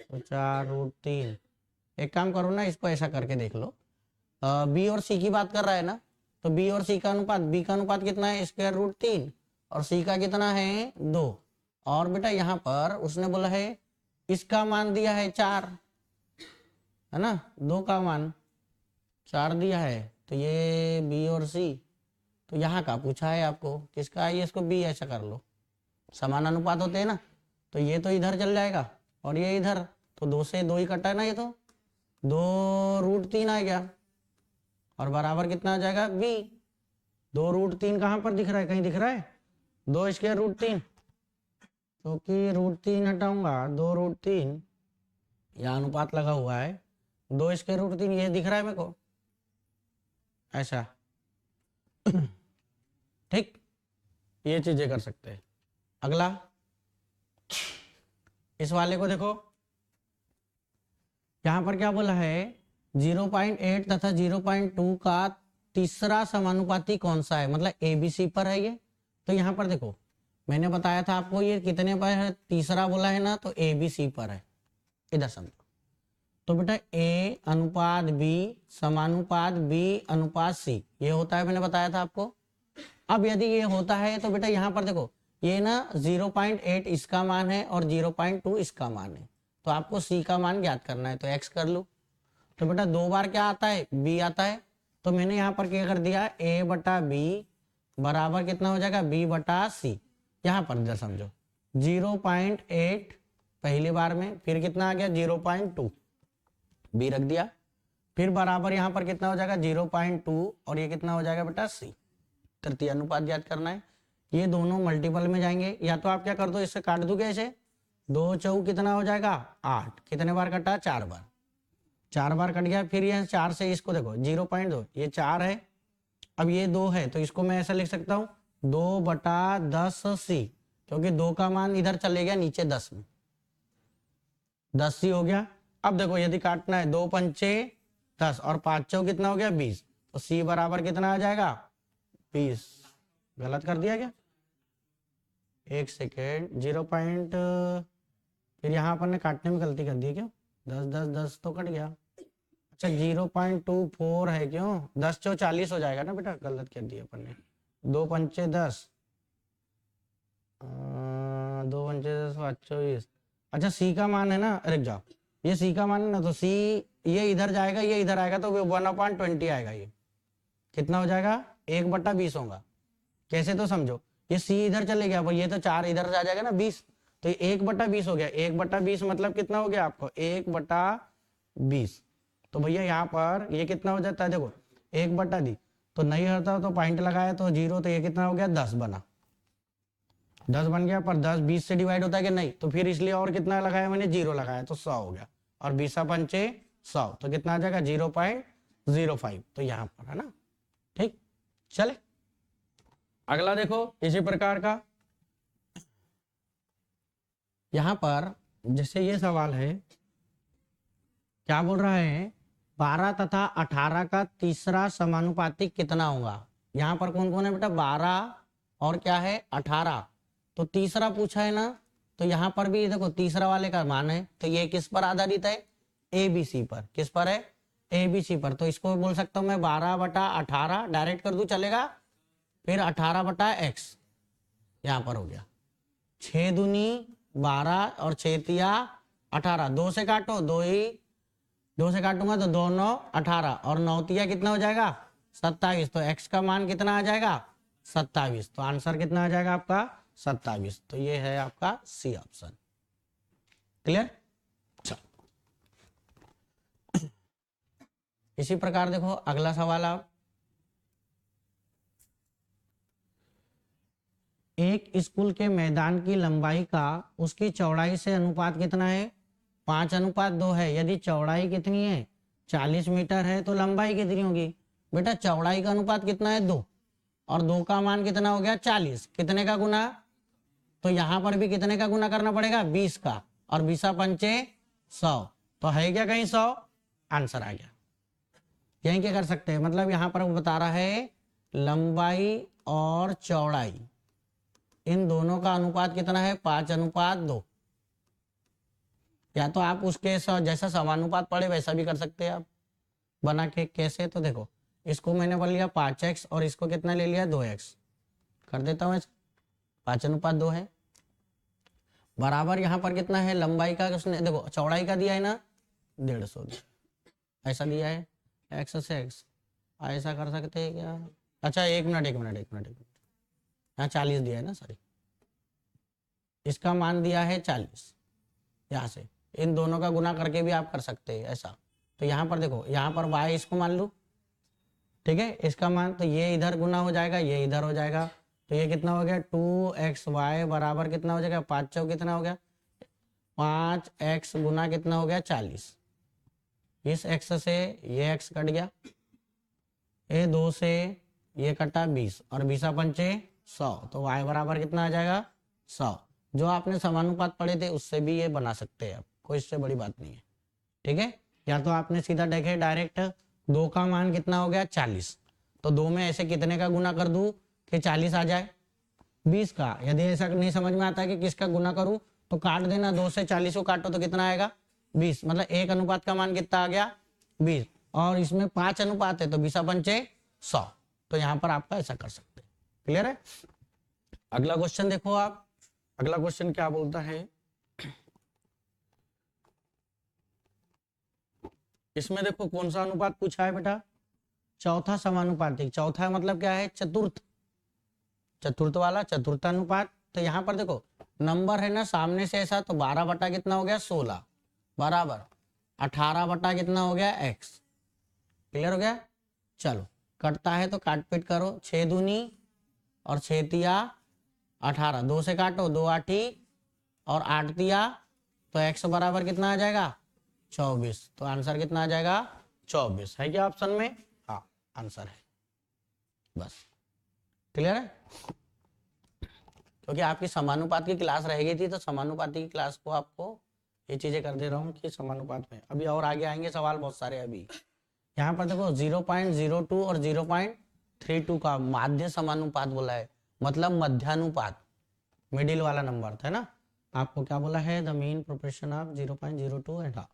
A: तो 4√3, एक काम करो ना, इसको ऐसा करके देख लो, बी और सी की बात कर रहा है ना, तो बी और सी का अनुपात, बी का अनुपात कितना है √3 और सी का कितना है 2, और बेटा यहाँ पर उसने बोला है इसका मान दिया है 4, है ना, 2 का मान 4 दिया है, तो ये बी और सी, तो यहाँ का पूछा है आपको किसका है, ये इसको बी ऐसा कर लो, समान अनुपात होते हैं ना, तो ये तो इधर चल जाएगा और ये इधर, तो 2 से 2 ही कटा है ना, ये तो 2√3 आ गया, और बराबर कितना आ जाएगा बी। 2√3 कहाँ पर दिख रहा है, कहीं दिख रहा है 2 स्क्वायर √3, क्योंकि √3 हटाऊंगा 2√3, यहाँ अनुपात लगा हुआ है, 2 स्क्वायर √3 ये दिख रहा है मेरे को ऐसा। ठीक, ये चीजें कर सकते हैं। अगला इस वाले को देखो, यहां पर क्या बोला है, 0.8 तथा 0.2 का तीसरा समानुपाती कौन सा है, मतलब एबीसी पर है ये। तो यहां पर देखो मैंने बताया था आपको ये कितने पर है, तीसरा बोला है ना, तो एबीसी पर है, इधर समझो। तो बेटा ए अनुपात बी समानुपात बी अनुपात सी, ये होता है, मैंने बताया था आपको। अब यदि ये होता है तो बेटा यहाँ पर देखो ये ना 0.8 इसका मान है और 0.2 इसका मान है, तो आपको सी का मान ज्ञात करना है, तो एक्स कर लो। तो बेटा 2 बार क्या आता है बी आता है, तो मैंने यहाँ पर क्या कर दिया, ए बटा बी बराबर कितना हो जाएगा बी बटा सी। यहाँ पर इधर समझो 0.8 पहली बार में, फिर कितना आ गया 0.2, बी रख दिया, फिर बराबर यहाँ पर कितना हो जाएगा 0.2 और ये कितना हो जाएगा बेटा सी। तृतीय अनुपात याद करना है, ये दोनों मल्टीपल में जाएंगे, या तो आप क्या कर दो इससे काट दो कैसे, 2 चौक कितना हो जाएगा 8, कितने बार कटा 4 बार, 4 बार कट गया, फिर यह 4 से इसको देखो 0.2, ये 4 है, अब ये 2 है, तो इसको मैं ऐसा लिख सकता हूँ 2/10 सी, क्योंकि 2 का मान इधर चले गया नीचे 10 में, 10 ही हो गया। अब देखो यदि काटना है 2 पंचे 10 और 5 चौ कितना हो गया 20, तो सी बराबर कितना आ जाएगा 20। गलत कर दिया क्या? एक सेकेंड, 0 फिर यहाँ पर ने काटने में गलती कर दी क्यों? 10 10 10 तो कट गया। अच्छा 0.24 है क्यों? 10 चौ 40 हो जाएगा ना बेटा, गलत कर दिया अपन ने। 2 पंचे 10, 2 पंचे 10 5 24। अच्छा सी का मान है ना, रुक जाओ, ये सी का मान है ना, तो सी ये इधर जाएगा ये इधर आएगा तो 1/20 आएगा। ये कितना हो जाएगा? 1/20 होगा। कैसे तो समझो, ये सी इधर चले गया, ये तो 4 इधर आ जाएगा ना 20, तो ये 1/20 हो गया। 1/20 मतलब कितना हो गया आपको? 1/20। तो भैया यहाँ पर ये कितना हो जाता है? देखो 1/20 तो नहीं होता तो पॉइंट लगाया तो 0, तो ये कितना हो गया? 10 बना, 10 बन गया। पर 10 20 से डिवाइड होता है कि नहीं? तो फिर इसलिए और कितना लगाया मैंने? 0 लगाया तो 100 हो गया। और 20 पंचे 100 तो कितना आ जाएगा? 0.05। तो यहाँ पर है ना, ठीक। चले अगला देखो इसी प्रकार का। यहां पर जैसे ये सवाल है, क्या बोल रहा है? 12 तथा 18 का तीसरा समानुपातिक कितना होगा? यहाँ पर कौन कौन है बेटा? 12 और क्या है? 18। तो तीसरा पूछा है ना, तो यहाँ पर भी देखो तीसरा वाले का मान है, तो ये किस पर आधारित है? ABC पर। किस पर है? ABC पर। तो इसको बोल सकता हूँ मैं 12/18 डायरेक्ट कर दूं, चलेगा? फिर 18/x यहाँ पर हो गया। 6 दूनी 12 और 6 तिया 18, 2 से काटो, 2 से काटूंगा तो 2 9 18 और 9 तिया कितना हो जाएगा? 27। तो x का मान कितना आ जाएगा? 27। तो आंसर कितना आ जाएगा आपका? 27। तो ये है आपका सी ऑप्शन। क्लियर? इसी प्रकार देखो अगला सवाल आप, एक स्कूल के मैदान की लंबाई का उसकी चौड़ाई से अनुपात कितना है? 5:2 है। यदि चौड़ाई कितनी है? 40 मीटर है, तो लंबाई कितनी होगी? बेटा चौड़ाई का अनुपात कितना है? 2, और 2 का मान कितना हो गया? 40। कितने का गुना? तो यहाँ पर भी कितने का गुना करना पड़ेगा? 20 का, और 20 पंचे 100। तो है क्या कहीं 100? आंसर आ गया। यहीं क्या कर सकते हैं, मतलब यहाँ पर वो बता रहा है लंबाई और चौड़ाई इन दोनों का अनुपात कितना है? 5:2। या तो आप उसके जैसा समानुपात पढ़े वैसा भी कर सकते हैं आप बना के। कैसे? तो देखो इसको मैंने बोल लिया 5x और इसको कितना ले लिया? 2x। कर देता हूँ, 5:2 है। बराबर यहाँ पर कितना है? लंबाई का उसने देखो चौड़ाई का दिया है ना 150, ऐसा दिया है x से x। ऐसा कर सकते हैं क्या? अच्छा एक मिनट यहाँ 40 दिया है ना, सॉरी, इसका मान दिया है 40। यहाँ से इन दोनों का गुना करके भी आप कर सकते हैं ऐसा। तो यहाँ पर देखो, यहाँ पर y इसको मान लूँ, ठीक है, इसका मान, तो ये इधर गुना हो जाएगा, ये इधर हो जाएगा। तो ये कितना हो गया? 2xy बराबर कितना हो जाएगा? 5 चौक कितना हो गया? 5x गुना कितना हो गया? 40। इस x से ये x कट गया, ये 2 से ये कटा 20, और 20 पंचे 100। तो y बराबर कितना आ जाएगा? 100। जो आपने समानुपात पढ़े थे उससे भी ये बना सकते हैं आप, कोई इससे बड़ी बात नहीं है, ठीक है। या तो आपने सीधा देखे डायरेक्ट 2 का मान कितना हो गया? 40। तो 2 में ऐसे कितने का गुना कर दूं कि 40 आ जाए? 20 का। यदि ऐसा नहीं समझ में आता है कि किसका गुना करूं तो काट देना, 2 से 40 को काटो तो कितना आएगा? 20। मतलब एक अनुपात का मान कितना आ गया? 20। और इसमें 5 अनुपात है तो 20 पंचे 100। तो यहाँ पर आपका ऐसा कर सकते हैं। क्लियर है? अगला क्वेश्चन देखो आप, अगला क्वेश्चन क्या बोलता है, इसमें देखो कौन सा अनुपात पूछा है बेटा? चौथा समानुपातिक। चौथा मतलब क्या है? चतुर्थ, चतुर्थ वाला चतुर्थानुपात। तो यहाँ पर देखो नंबर है ना सामने से ऐसा, तो 12 बटा कितना हो गया? 16 बराबर 18 बटा कितना हो गया? x। क्लियर हो गया? चलो कटता है तो काट पीट करो, 6 दूनी और 6 तिया 18, 2 से काटो, 2 8 और 8 तिया, तो x बराबर कितना आ जाएगा? 24। तो आंसर कितना आ जाएगा? 24 है क्या ऑप्शन में? हाँ आंसर है। बस क्लियर है? क्योंकि आपकी समानुपात की क्लास रह गई थी, तो समानुपाती की क्लास को आपको ये चीजें कर दे रहा हूँ कि समानुपात में अभी और आगे आएंगे सवाल बहुत सारे। अभी यहाँ पर देखो 0.02 और 0.32 का माध्य समानुपात बोला है, मतलब मध्यानुपात, मिडिल वाला नंबर था ना। आपको क्या बोला है, the mean proportion of 0.02 and half.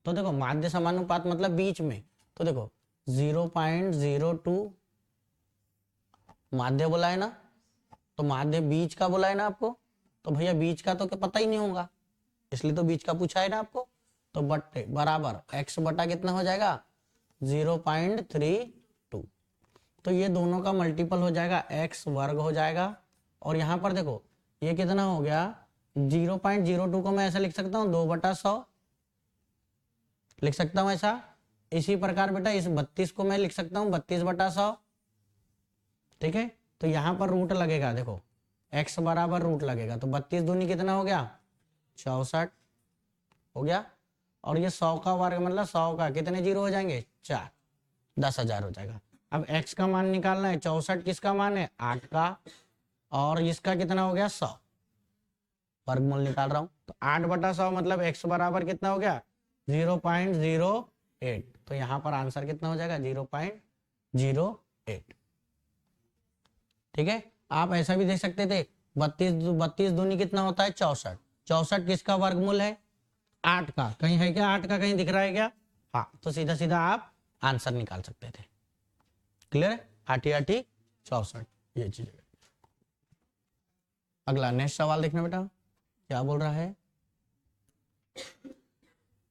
A: तो देखो माध्य समानुपात मतलब बीच में, तो देखो 0.02 माध्य बोला है ना, तो माध्य बीच का बोला है ना आपको, तो भैया बीच का तो क्या पता ही नहीं होगा, इसलिए तो बीच का पूछा है ना आपको। तो बट्टे बराबर x बटा कितना हो जाएगा 0.32, तो ये दोनों का मल्टीपल हो जाएगा, x वर्ग हो जाएगा। और यहाँ पर देखो ये कितना हो गया 0.02 को मैं ऐसा लिख सकता हूँ 2/100 लिख सकता हूँ ऐसा। इसी प्रकार बेटा इस 32 को मैं लिख सकता हूँ 32/100, ठीक है। तो यहाँ पर रूट लगेगा, देखो x बराबर रूट लगेगा, तो 32 दूनी कितना हो गया 64 हो गया। और ये 100 का वर्ग मतलब 100 का कितने जीरो हो जाएंगे 4, 10,000 हो जाएगा। अब x का मान निकालना है, 64 किसका मान है 8 का, और इसका कितना हो गया 100, वर्गमूल निकाल रहा हूं, तो 8/100 मतलब x बराबर कितना हो गया 0.08, तो यहाँ पर आंसर कितना हो जाएगा 0.08, ठीक है। आप ऐसा भी देख सकते थे 32 दूनी कितना होता है 64, 64 किसका वर्गमूल है 8 का, कहीं है क्या 8 का कहीं दिख रहा है क्या, हाँ, तो सीधा सीधा आप आंसर निकाल सकते थे। क्लियर है, 8 64 ये चीज। अगला नेक्स्ट सवाल देखना बेटा क्या बोल रहा है,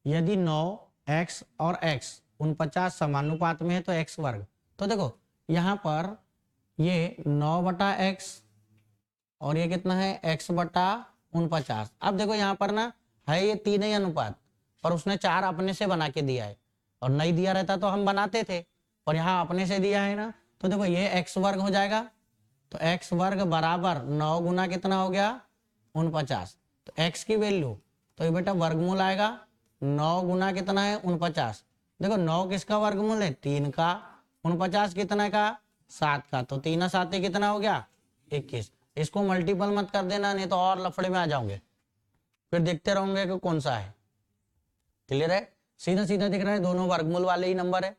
A: यदि 9x और x 49 समानुपात में है तो x वर्ग। तो देखो यहाँ पर ये 9/x और ये कितना है x/49। अब देखो यहाँ पर ना है ये तीन ही अनुपात, पर उसने 4 अपने से बना के दिया है, और नहीं दिया रहता तो हम बनाते थे, और यहाँ अपने से दिया है ना, तो देखो ये x वर्ग हो जाएगा, तो x वर्ग बराबर 9 गुना कितना हो गया 49, तो x की वैल्यू, तो ये बेटा वर्गमूल आएगा 9 गुना कितना है 49, देखो 9 किसका वर्गमूल है 3 का, 49 कितना का 7 का, तो 3 7 कितना हो गया 21। इसको मल्टीपल मत कर देना, नहीं तो और लफड़े में आ जाओगे, फिर देखते रहोगे कि कौन सा है। क्लियर है, सीधा सीधा दिख रहा है, दोनों वर्गमूल वाले ही नंबर है।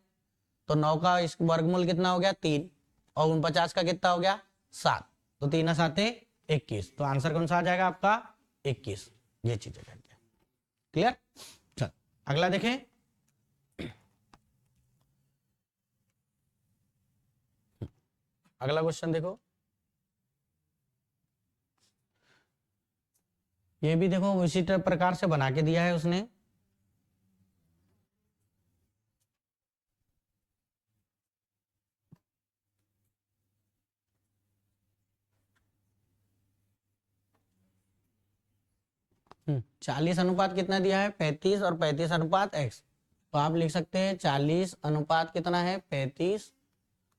A: तो 9 का इस वर्गमूल कितना हो गया 3, और 49 का कितना हो गया 7, तो 3 7 21, तो आंसर कौन सा आ जाएगा आपका 21। ये चीजें करते हैं। क्लियर, चल अगला देखें, अगला क्वेश्चन देखो, ये भी देखो उसी प्रकार से बना के दिया है उसने। हम्म, 40 अनुपात कितना दिया है 35 और 35 अनुपात x, तो आप लिख सकते हैं 40 अनुपात कितना है 35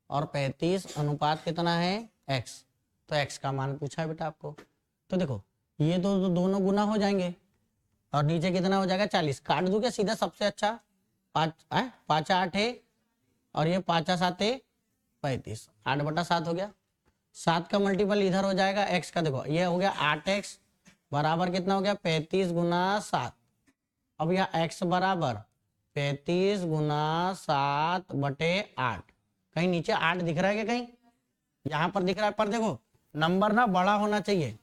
A: और 35 अनुपात कितना है x, तो x का मान पूछा है बेटा आपको। तो देखो ये तो दोनों गुना हो जाएंगे, और नीचे कितना हो जाएगा 40, काट दूं क्या सीधा सबसे अच्छा, 5 8 है, और ये 5 7 35, 8/7 हो गया, 7 का मल्टीपल इधर हो जाएगा x का, देखो ये हो गया 8x बराबर कितना हो गया 35 गुना 7, अब यह x बराबर 35 गुना 7/8, कहीं नीचे 8 दिख रहा है क्या, कहीं यहाँ पर दिख रहा है, पर देखो नंबर ना बड़ा होना चाहिए,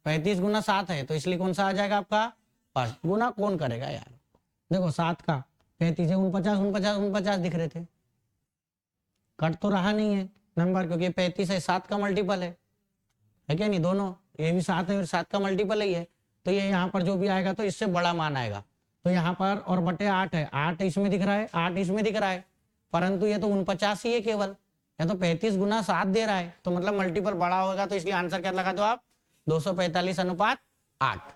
A: 35 गुना 7 है, तो इसलिए कौन सा आ जाएगा आपका 5, गुना कौन करेगा यार, देखो 7 का 35 49 49 49 दिख रहे थे, कट तो रहा नहीं है नंबर, क्योंकि 35 है 7 का मल्टीपल है क्या नहीं, दोनों ये भी 7 है और 7 का मल्टीपल ही है, तो ये यहाँ पर जो भी आएगा तो इससे बड़ा मान आएगा, तो यहाँ पर और बटे 8 है, 8 इसमें दिख रहा है 8 इसमें दिख रहा है, परंतु ये तो 49 ही है केवल, या तो 35 गुना 7 दे रहा है, तो मतलब मल्टीपल बड़ा होगा, तो इसलिए आंसर क्या लगा दो आप 245 अनुपात 8,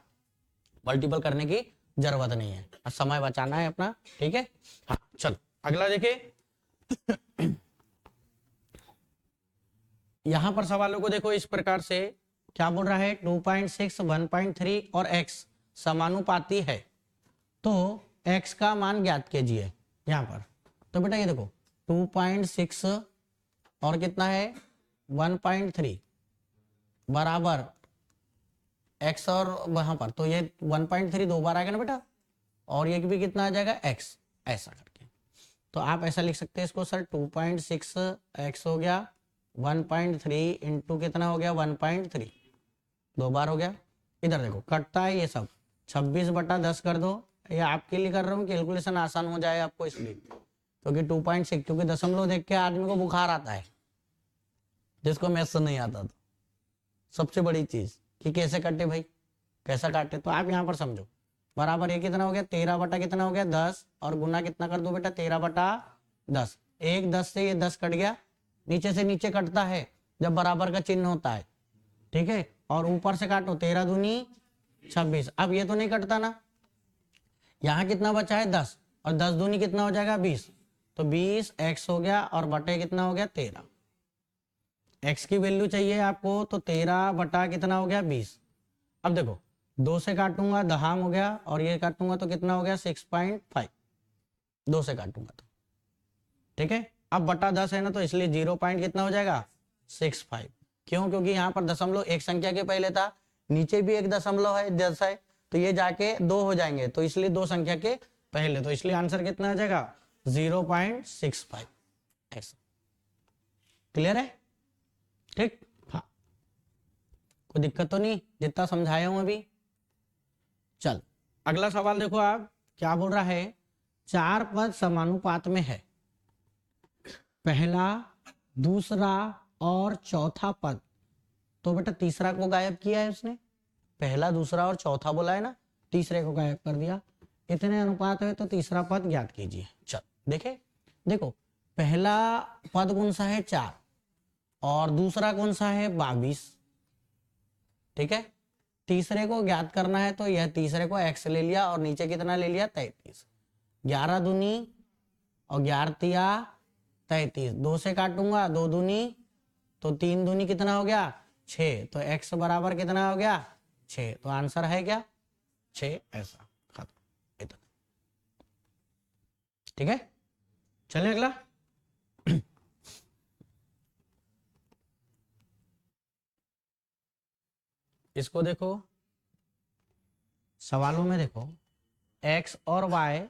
A: मल्टीपल करने की जरूरत नहीं है, समय बचाना है अपना, ठीक है। हाँ चलो अगला देखिए, यहां पर सवालों को देखो इस प्रकार से, क्या बोल रहा है 2.6 1.3 और x समानुपाती है, तो x का मान ज्ञात कीजिए यहां पर। तो बेटा ये देखो 2.6 और कितना है 1.3 बराबर x और वहां पर, तो ये 1.3 दो बार आएगा ना बेटा, और ये भी कितना आ जाएगा x, ऐसा करके। तो आप ऐसा लिख सकते हैं इसको सर 2.6 x हो गया 1.3 इंटू कितना हो गया 1.3, दो बार हो गया। इधर देखो कटता है ये सब, 26/10 कर दो, ये आपके लिए कर रहा हूँ कैलकुलेशन आसान हो जाए आपको इसलिए, क्योंकि 2.6, क्योंकि दशमलव देख के आदमी को बुखार आता है जिसको मैथ्स नहीं आता। तो सबसे बड़ी चीज कि कैसे कटे भाई, कैसा काटे, तो आप यहाँ पर समझो बराबर ये कितना हो गया 13 बटा कितना हो गया 10, और गुना कितना कर दो बेटा 13/10, एक 10 से ये 10 कट गया, नीचे से नीचे कटता है जब बराबर का चिन्ह होता है, ठीक है, और ऊपर से काटो 13 दूनी 26, अब ये तो नहीं कटता ना, यहाँ कितना बचा है 10, और 10 दूनी कितना हो जाएगा 20, तो 20x हो गया और बटे कितना हो गया 13, x की वैल्यू चाहिए आपको, तो 13 बटा कितना हो गया 20। अब देखो 2 से काटूंगा दहाम हो गया, और ये काटूंगा तो कितना हो गया 6.5, 2 से काटूंगा तो, ठीक है। अब बटा 10 है ना, तो इसलिए 0 पॉइंट कितना हो जाएगा 65, क्यों, क्योंकि यहाँ पर दशमलव एक संख्या के पहले था, नीचे भी एक दशमलव है 10 है, तो ये जाके 2 हो जाएंगे, तो इसलिए 2 संख्या के पहले, तो इसलिए आंसर कितना आ जाएगा 0.65, ऐसा। क्लियर है, ठीक, हाँ, कोई दिक्कत तो नहीं, जितना समझाया हूं अभी। चल अगला सवाल देखो आप क्या बोल रहा है, 4 पद समानुपात में है, पहला दूसरा और चौथा पद, तो बेटा तीसरा को गायब किया है उसने, पहला दूसरा और चौथा बोला है ना, तीसरे को गायब कर दिया, इतने अनुपात है तो तीसरा पद ज्ञात कीजिए। चल देखे, देखो पहला पद कौन सा है 4, और दूसरा कौन सा है 22, ठीक है, तीसरे को ज्ञात करना है, तो यह तीसरे को x ले लिया और नीचे कितना ले लिया 33, 11 दूनी और 11 तिया 33, 2 से काटूंगा 2 दूनी, तो 3 दूनी कितना हो गया 6, तो x बराबर कितना हो गया 6, तो आंसर है क्या 6, ऐसा खत्म, इतना, ठीक है। चलिए अगला, इसको देखो सवालों में देखो, x और y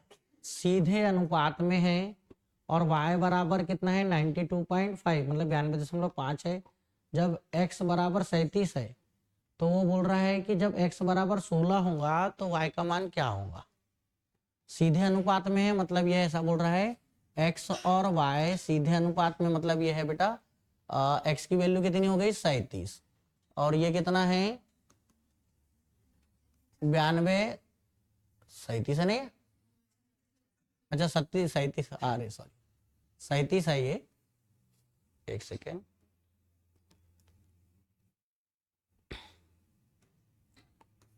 A: सीधे अनुपात में है, और y बराबर कितना है 92.5 मतलब 92.5 है, जब x बराबर 37 है, तो वो बोल रहा है कि जब x बराबर 16 होगा तो y का मान क्या होगा, सीधे अनुपात में है, मतलब ये ऐसा बोल रहा है x और y सीधे अनुपात में, मतलब ये है बेटा x की वैल्यू कितनी हो गई 37, और ये कितना है 92, 37 है नहीं, अच्छा 37 अरे सॉरी 37 है ये, एक सेकेंड,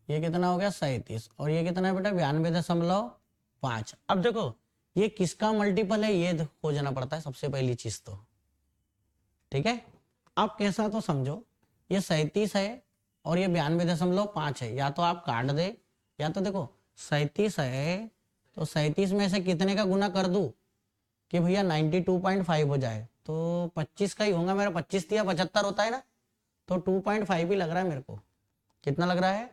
A: ये कितना हो गया 37, और ये कितना है बेटा 92.5। अब देखो ये किसका मल्टीपल है ये खोजना पड़ता है सबसे पहली चीज तो, ठीक है। अब कैसा तो समझो, ये 37 है और ये 92.5 है, या तो आप काट दे, या तो देखो 37 है तो 37 में से कितने का गुना कर दूं कि भैया 92.5 हो जाए, तो 25 का ही होगा मेरा, 25 या 75 होता है ना, तो 2.5 ही लग रहा है मेरे को, कितना लग रहा है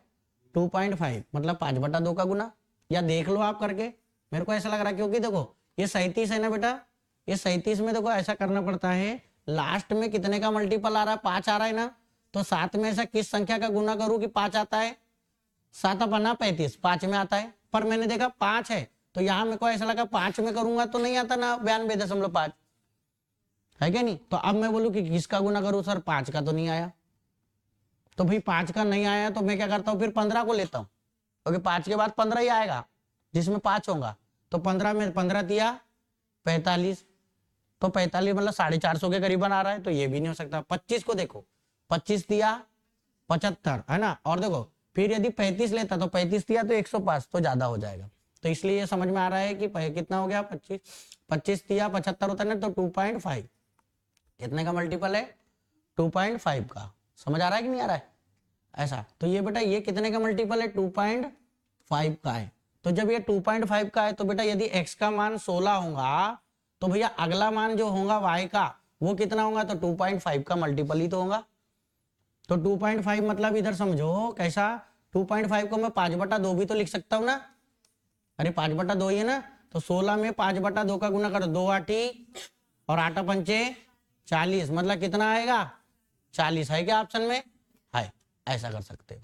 A: 2.5, मतलब 5/2 का गुना, या देख लो आप करके, मेरे को ऐसा लग रहा है, क्योंकि देखो ये 37 है ना बेटा, ये 37 में देखो ऐसा करना पड़ता है, लास्ट में कितने का मल्टीपल आ रहा है 5 आ रहा है ना, तो 7 में ऐसा किस संख्या का गुना करूं कि 5 आता है, 7 बना 35 5 में आता है, पर मैंने देखा 5 है, तो यहाँ मेरे को ऐसा लगा 5 में करूंगा तो नहीं आता ना 92.5 है क्या नहीं, तो अब मैं बोलूं कि किसका गुना करूं सर 5 का तो नहीं आया, तो भाई 5 का नहीं आया तो मैं क्या करता हूँ फिर 15 को लेता हूँ, क्योंकि 5 के बाद 15 ही आएगा जिसमें 5 होगा, तो 15 में 15 दिया 45, तो 45 मतलब 450 के करीबन आ रहा है, तो ये भी नहीं हो सकता। 25 को देखो 25 दिया 75 है ना, और देखो फिर यदि 35 लेता तो 35 दिया तो 105, तो ज्यादा हो जाएगा, तो इसलिए ये समझ में आ रहा है कि कितना हो गया 25 दिया 75 होता है ना, तो 2.5 कितने का मल्टीपल है 2.5 का, समझ आ रहा है कि नहीं आ रहा है ऐसा, तो ये बेटा ये कितने का मल्टीपल है 2.5 का है, तो जब ये 2.5 का है तो बेटा यदि x का मान 16 होगा तो भैया अगला मान जो होगा y का वो कितना होगा, तो 2.5 का मल्टीपल ही तो होगा, तो 2.5 मतलब इधर समझो कैसा 2.5 को मैं 5/2 भी तो लिख सकता हूँ ना। अरे 5/2 ही है ना, तो 16 में 5/2 का गुना करो, 2 8 और 8 पंचे 40, मतलब कितना आएगा 40। है क्या ऑप्शन में? है। ऐसा कर सकते हो।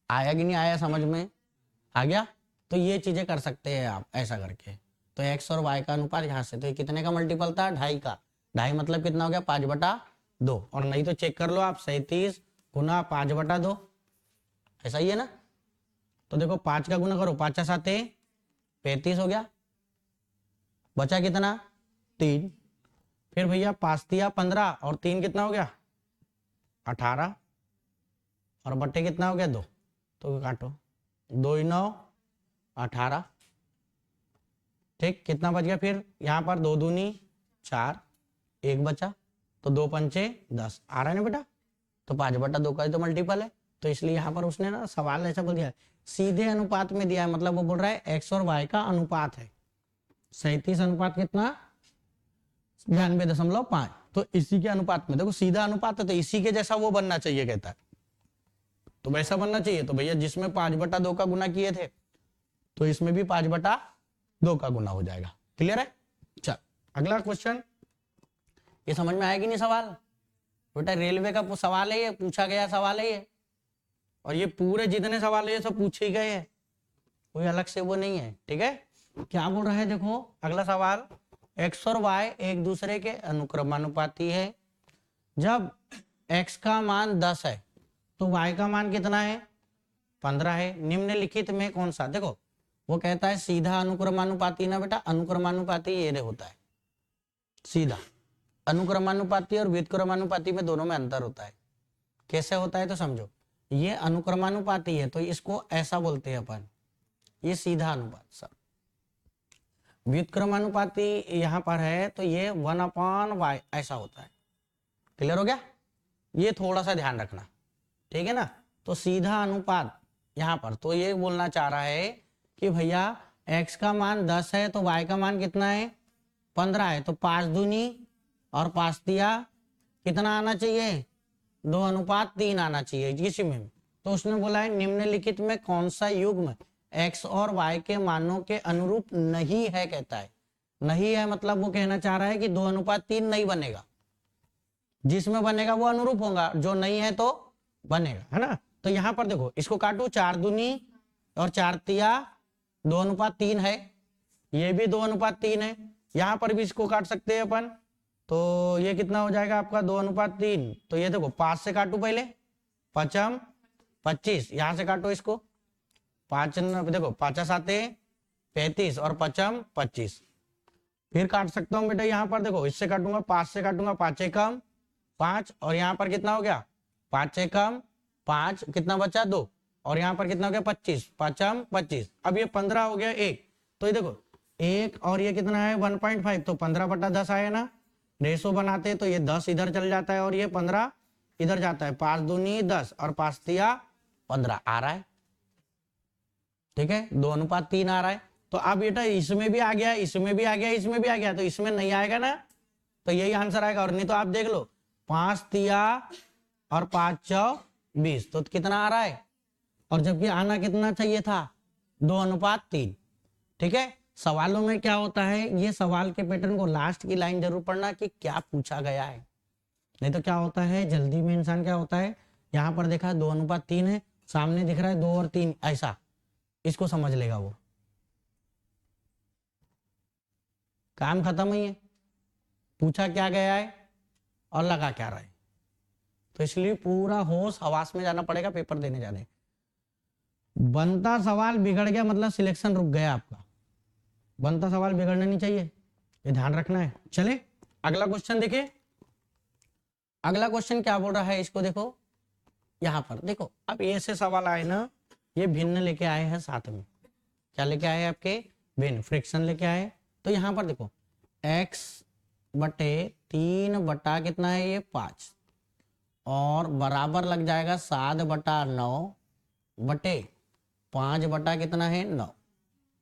A: आया कि नहीं आया समझ में? आ गया? तो ये चीजें कर सकते हैं आप ऐसा करके। तो एक्स और वाई का अनुपात यहाँ से, तो ये कितने का मल्टीपल था? 2.5 का। 2.5 मतलब कितना हो गया? 5/2। और नहीं तो चेक कर लो आप, 37 गुना 5/2, ऐसा ही है ना। तो देखो 5 का गुना करो, 5 7 35 हो गया, बचा कितना? 3। फिर भैया 5 दिया 15 और 3 कितना हो गया? 18 और बट्टे कितना हो गया? 2। तो काटो, 2 9 18। ठीक, कितना बच गया? फिर यहाँ पर 2 दूनी 4, 1 बचा, तो 2 पंचे 10 आ रहा है ना बेटा। तो 5/2 का ही तो मल्टीपल है, तो इसलिए यहाँ पर उसने ना सवाल ऐसा बोल दिया है, सीधे अनुपात में दिया है, मतलब वो बोल रहा है एक्स और वाई का अनुपात है 37 अनुपात कितना? 92.5। तो इसी के अनुपात में, देखो सीधा अनुपात है तो इसी के जैसा वो बनना चाहिए कहता है, तो वैसा बनना चाहिए। तो भैया जिसमें 5/2 का गुना किए थे तो इसमें भी 5/2 का गुना हो जाएगा। क्लियर है? चल अगला क्वेश्चन, ये समझ में आएगी नहीं सवाल? बेटा रेलवे का सवाल है ये, पूछा गया सवाल है ये, और ये पूरे जितने सवाल है ये सब पूछे गए हैं, कोई अलग से वो नहीं है। ठीक है, क्या बोल रहा है देखो अगला सवाल, एक्स और वाई एक दूसरे के अनुक्रमानुपाती है। जब एक्स का मान 10 है तो वाई का मान कितना है? 15 है। निम्नलिखित में कौन सा, देखो वो कहता है सीधा अनुक्रमानुपाती ना बेटा, अनुक्रमानुपाती ये होता है सीधा। अनुक्रमानुपाती और व्युत्क्रमानुपाती में दोनों में अंतर होता है। कैसे होता है तो समझो, ये अनुक्रमानुपाती है तो इसको ऐसा बोलते हैं अपन, ये सीधा अनुपात सर। व्युत्क्रमानुपाती यहाँ पर है तो ये 1/y ऐसा होता है। क्लियर हो गया? ये थोड़ा सा ध्यान रखना, ठीक है ना। तो सीधा अनुपात यहाँ पर तो ये बोलना चाह रहा है कि भैया x का मान 10 है तो y का मान कितना है? 15 है। तो 5 दूनी और 5 दिया कितना आना चाहिए? 2:3 आना चाहिए किसी में। तो उसने बोला है निम्नलिखित में कौन सा युग्म x और y के मानों के अनुरूप नहीं है, कहता है। नहीं है मतलब वो कहना चाह रहा है कि 2:3 नहीं बनेगा, जिसमें बनेगा वो अनुरूप होगा, जो नहीं है तो बनेगा, है ना। तो यहाँ पर देखो इसको काटू, 4 दूनी और 4 तिया 2:3 है, ये भी 2:3 है। यहाँ पर भी इसको काट सकते हैं अपन, तो ये कितना हो जाएगा आपका 2:3। तो ये देखो 5 से काटू पहले, 5 25, यहाँ से काटो इसको, 5 देखो 5 7 35 और 5 25। फिर काट सकता हूँ बेटा यहाँ पर देखो, इससे काटूंगा 5 से काटूंगा, 5 एकम 5 और यहाँ पर कितना हो गया 5 एकम 5, कितना बचा 2 और यहाँ पर कितना हो गया 25, 5 25। अब ये 15 हो गया 1, तो ये देखो 1 और ये कितना है 1.5, तो 15/10 आया ना। रेशो बनाते तो ये 10 इधर चल जाता है और ये 15 इधर जाता है, 5 दूनी 10 और 5 तिया 15 आ रहा है। ठीक है, 2:3 आ रहा है। तो अब बेटा इसमें भी आ गया, इसमें भी आ गया, इसमें भी आ गया, तो इसमें नहीं आएगा ना, तो यही आंसर आएगा। और नहीं तो आप देख लो 5 तिया और 5 चौ 20, तो कितना आ रहा है, और जबकि आना कितना चाहिए था 2:3। ठीक है, सवालों में क्या होता है, ये सवाल के पैटर्न को लास्ट की लाइन जरूर पढ़ना कि क्या पूछा गया है, नहीं तो क्या होता है जल्दी में इंसान क्या होता है, यहाँ पर देखा 2:3 है, सामने दिख रहा है 2 और 3 ऐसा, इसको समझ लेगा वो, काम खत्म ही है, पूछा क्या गया है और लगा क्या रहा है। तो इसलिए पूरा होश हवास में जाना पड़ेगा पेपर देने जाने। बनता सवाल बिगड़ गया मतलब सिलेक्शन रुक गया आपका, बनता सवाल बिगड़ना नहीं चाहिए, ये ध्यान रखना है। चले अगला क्वेश्चन देखिए, अगला क्वेश्चन क्या बोल रहा है, इसको देखो यहाँ पर देखो। अब ऐसे सवाल आए ना, ये भिन्न लेके आए हैं साथ में, क्या लेके आए आपके भिन्न, फ्रिक्शन लेके आए। तो यहाँ पर देखो x/3 बटा कितना है ये 5 और बराबर लग जाएगा 7/9 बटे 5 बटा कितना है 9।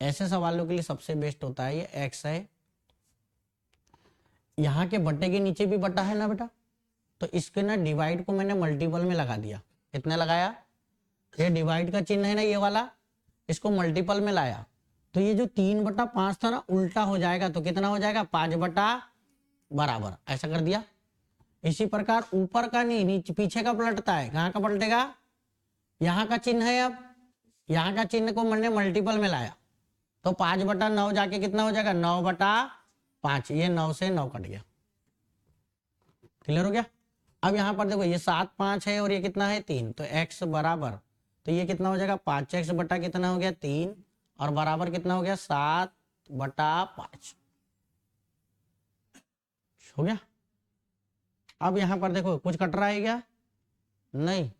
A: ऐसे सवालों के लिए सबसे बेस्ट होता है ये x है, यहाँ के बटे के नीचे भी बटा है ना बेटा, तो इसके ना डिवाइड को मैंने मल्टीपल में लगा दिया, इतने लगाया, ये डिवाइड का चिन्ह है ना ये वाला, इसको मल्टीपल में लाया, तो ये जो 3/5 था ना उल्टा हो जाएगा, तो कितना हो जाएगा 5 बराबर, ऐसा कर दिया। इसी प्रकार ऊपर का नहीं, नीचे पीछे का पलटता है, कहाँ का पलटेगा, यहाँ का चिन्ह है, अब यहाँ का चिन्ह को मैंने मल्टीपल में लाया, तो 5/9 जाके कितना हो जाएगा 9/5, ये 9 से 9 कट गया। क्लियर हो गया। अब यहाँ पर देखो ये 7 5 है और ये कितना है 3, तो x बराबर, तो ये कितना हो जाएगा 5x बटा कितना हो गया 3, और बराबर कितना हो गया 7/5 हो गया। अब यहाँ पर देखो कुछ कट रहा है क्या, नहीं,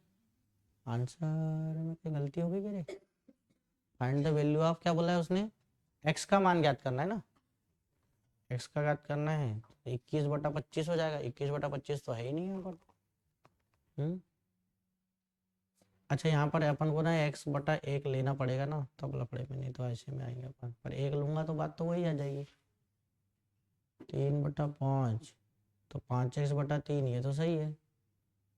A: आंसर में कोई गलती हो गई मेरे। फाइंड द वैल्यू ऑफ, क्या बोला है उसने, x का मान ज्ञात करना है ना, x का ज्ञात करना है, 21/25 हो जाएगा, 21/25 तो है ही नहीं यहाँ पर। अच्छा यहाँ पर अपन को ना x/1 लेना पड़ेगा ना, तब लफड़े में, नहीं तो ऐसे में आएंगे अपन, पर 1 लूंगा तो बात तो वही आ जाएगी। 3/5 तो 5x/3, ये तो सही है।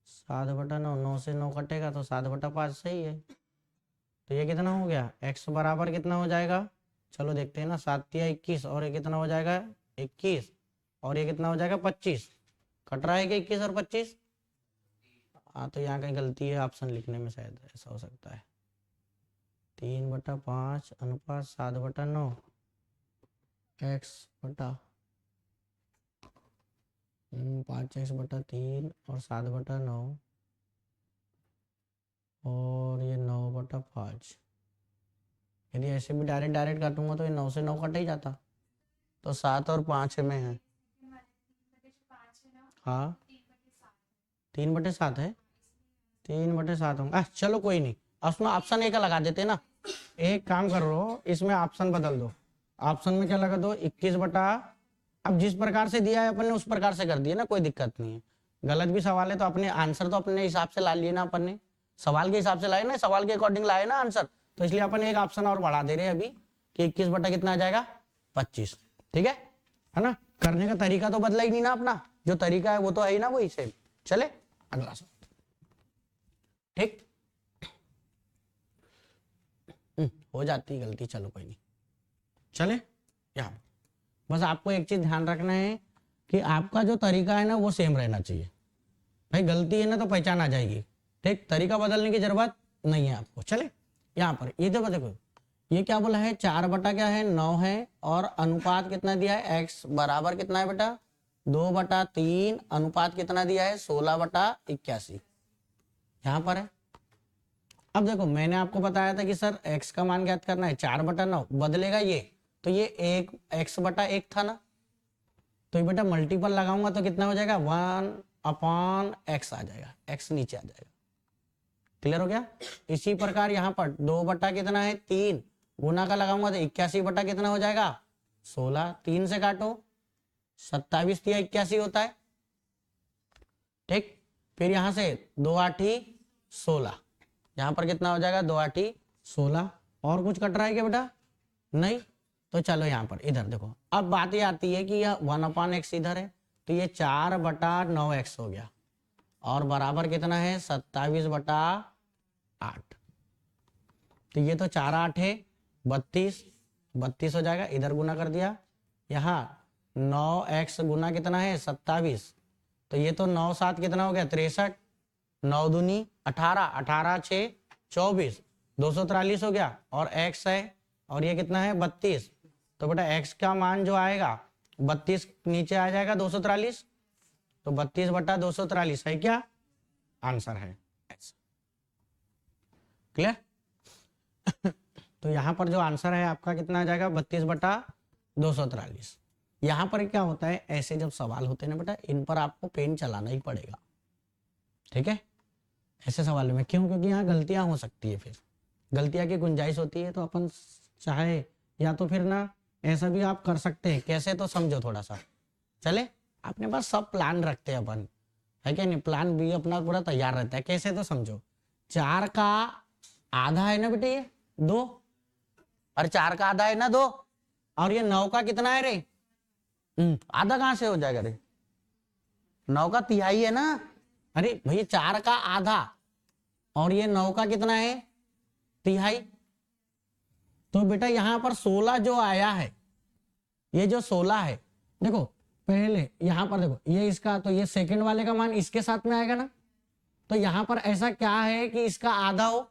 A: 7/9, 9 से 9 कटेगा तो 7/5 सही है। तो ये कितना हो गया, x बराबर कितना हो जाएगा, चलो देखते हैं ना, 7 या 21, और ये कितना हो जाएगा 21, और ये कितना हो जाएगा 25, कट रहा है कि 21 और 25, हाँ तो यहाँ कहीं गलती है ऑप्शन लिखने में, शायद ऐसा हो सकता है। 3/5 अनुपात 7/9 5x/3 और 7/9 और ये 9/5। यदि ऐसे भी डायरेक्ट काटूंगा तो ये 9 से 9 कट ही जाता, तो 7 और 5 में है, हाँ 3/7 है, 3/7 होंगे। चलो कोई नहीं, उसमें ऑप्शन ए का लगा देते ना, एक काम कर लो, इसमें ऑप्शन बदल दो, ऑप्शन में क्या लगा दो 21 अब जिस प्रकार से दिया है अपन ने उस प्रकार से कर दिया ना, कोई दिक्कत नहीं है। गलत भी सवाल है तो अपने आंसर तो अपने हिसाब से ला लिए ना, अपन ने सवाल के हिसाब से लाए ना, सवाल के अकॉर्डिंग लाए ना आंसर, तो इसलिए अपन एक ऑप्शन और बढ़ा दे रहे हैं अभी कि 21 कितना आ जाएगा 25, ठीक है ना। करने का तरीका तो बदला ही नहीं ना अपना, जो तरीका है वो तो है ही ना वही सेम। चले अगला सवाल, ठीक, हो जाती गलती, चलो कोई नहीं, चले। यहाँ बस आपको एक चीज ध्यान रखना है कि आपका जो तरीका है ना वो सेम रहना चाहिए, भाई गलती है ना तो पहचान आ जाएगी, ठीक, तरीका बदलने की जरूरत नहीं है आपको। चले यहाँ पर ये देखो ये क्या बोला है, 4 क्या है 9 है, और अनुपात कितना दिया है, x बराबर कितना है बेटा 2/3, अनुपात कितना दिया है 16/81, यहाँ पर है। अब देखो मैंने आपको बताया था कि सर x का मान ज्ञात करना है, 4/9 बदलेगा ये, तो ये एक x/1 था ना, तो ये बेटा मल्टीपल लगाऊंगा तो कितना हो जाएगा 1/x आ जाएगा, x नीचे आ जाएगा। क्लियर हो गया। इसी प्रकार यहाँ पर 2 कितना है 3, गुना का लगाऊंगा तो 81 कितना हो जाएगा 16, 3 से काटो 27 या 81 होता है, ठीक। फिर यहाँ से 2 8 16, यहाँ पर कितना हो जाएगा 2 8 16, और कुछ कट रहा है क्या बेटा, नहीं, तो चलो यहाँ पर इधर देखो, अब बात ये आती है कि यह 1/x इधर है, तो ये 4/9x हो गया, और बराबर कितना है 27/8, तो ये तो 4 8 है 32 हो जाएगा, इधर गुना कर दिया, यहाँ 9x गुना कितना है 27, तो ये तो 9 7 कितना हो गया 63, 9 दूनी 18, 18 6 24, 243 हो गया, और x है, और ये कितना है 32, तो बेटा x का मान जो आएगा 32 नीचे आ जाएगा 243, तो 32/243 है क्या आंसर है, क्लियर। तो यहाँ पर जो आंसर है आपका कितना आ जाएगा 32/243। यहाँ पर क्या होता है, ऐसे जब सवाल होते हैं ना बेटा, इन पर आपको पेन चलाना ही पड़ेगा, ठीक है, ऐसे सवाल में। क्यों, क्योंकि यहाँ गलतियां हो सकती है, फिर गलतियां की गुंजाइश होती है, तो अपन चाहे या तो फिर ना ऐसा भी आप कर सकते हैं, कैसे तो समझो थोड़ा सा, चले अपने पास सब प्लान रखते हैं अपन, है क्या नहीं, प्लान भी अपना पूरा तैयार रहता है, कैसे तो समझो। 4 का आधा है ना बेटे ये 2, और 4 का आधा है ना 2, और ये 9 का कितना है रे, आधा कहां से हो जाएगा रे, 9 का तिहाई है ना, अरे भैया 4 का आधा, और ये 9 का कितना है, तिहाई। तो बेटा यहां पर 16 जो आया है, ये जो 16 है, देखो पहले यहां पर देखो ये इसका, तो ये सेकंड वाले का मान इसके साथ में आएगा ना। तो यहां पर ऐसा क्या है कि इसका आधा हो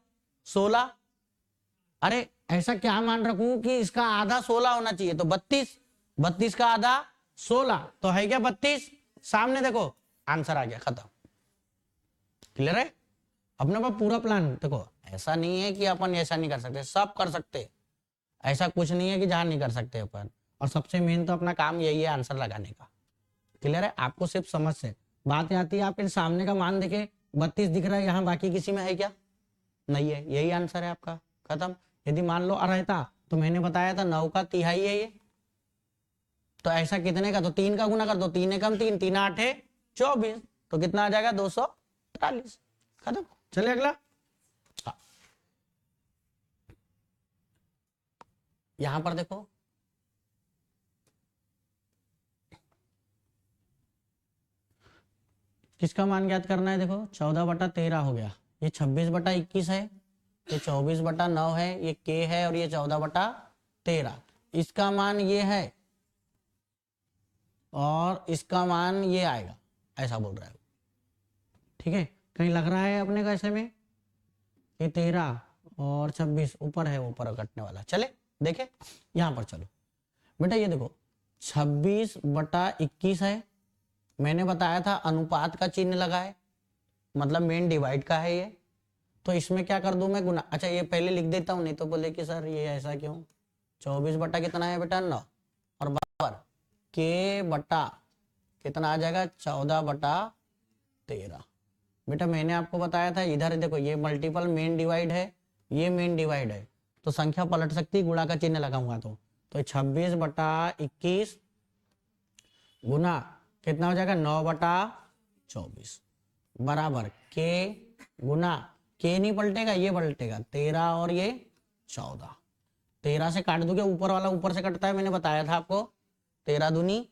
A: 16, अरे ऐसा क्या मान रखूं कि इसका आधा 16 होना चाहिए, तो 32, 32 का आधा 16, तो है क्या 32, सामने देखो आंसर आ गया, खत्म। क्लियर है? अपने पास पूरा प्लान देखो, ऐसा नहीं है कि अपन ऐसा नहीं कर सकते, सब कर सकते, ऐसा कुछ नहीं है कि जहां नहीं कर सकते अपन। और सबसे मेन तो अपना काम यही है, आंसर लगाने का। क्लियर है? आपको सिर्फ समझ से बात आती है। आपके सामने का मान देखे 32 दिख रहा है, यहाँ बाकी किसी में है क्या, नहीं है, यही आंसर है आपका, खत्म। यदि मान लो रहता तो मैंने बताया था 9 का तिहाई है ये, तो ऐसा कितने का, तो 3 का गुना कर दो, 3 एकम 3, 3 8 24, तो कितना आ जाएगा 243, खत्म। चले अगला। हाँ। यहां पर देखो किसका मान ज्ञात करना है, देखो 14/13 हो गया, ये 26/21 है, ये 24/9 है, ये के है, और ये 14/13, इसका मान ये है और इसका मान ये आएगा, ऐसा बोल रहा है। ठीक है, कहीं लग रहा है अपने को ऐसे में ये 13 और 26 ऊपर है, ऊपर कटने वाला। चले देखे यहां पर, चलो बेटा ये देखो 26/21 है, मैंने बताया था अनुपात का चिन्ह लगा है, मतलब मेन डिवाइड का है ये, तो इसमें क्या कर दूं मैं, गुना। अच्छा ये पहले लिख देता हूं, नहीं तो बोले कि सर ये ऐसा क्यों। 24 बटा कितना है बेटा 9, और बराबर के बटा कितना आ जाएगा 14/13। बेटा मैंने आपको बताया था, इधर देखो ये मल्टीपल मेन डिवाइड है, ये मेन डिवाइड है, तो संख्या पलट सकती, गुणा का चिन्ह लगाऊंगा तो 26/21 गुना कितना हो जाएगा 9/24 बराबर के गुना, के नहीं पलटेगा, ये पलटेगा 13 और ये 14, 13 से काट दोगे, ऊपर वाला ऊपर से कटता है, मैंने बताया था आपको, 13 दूनी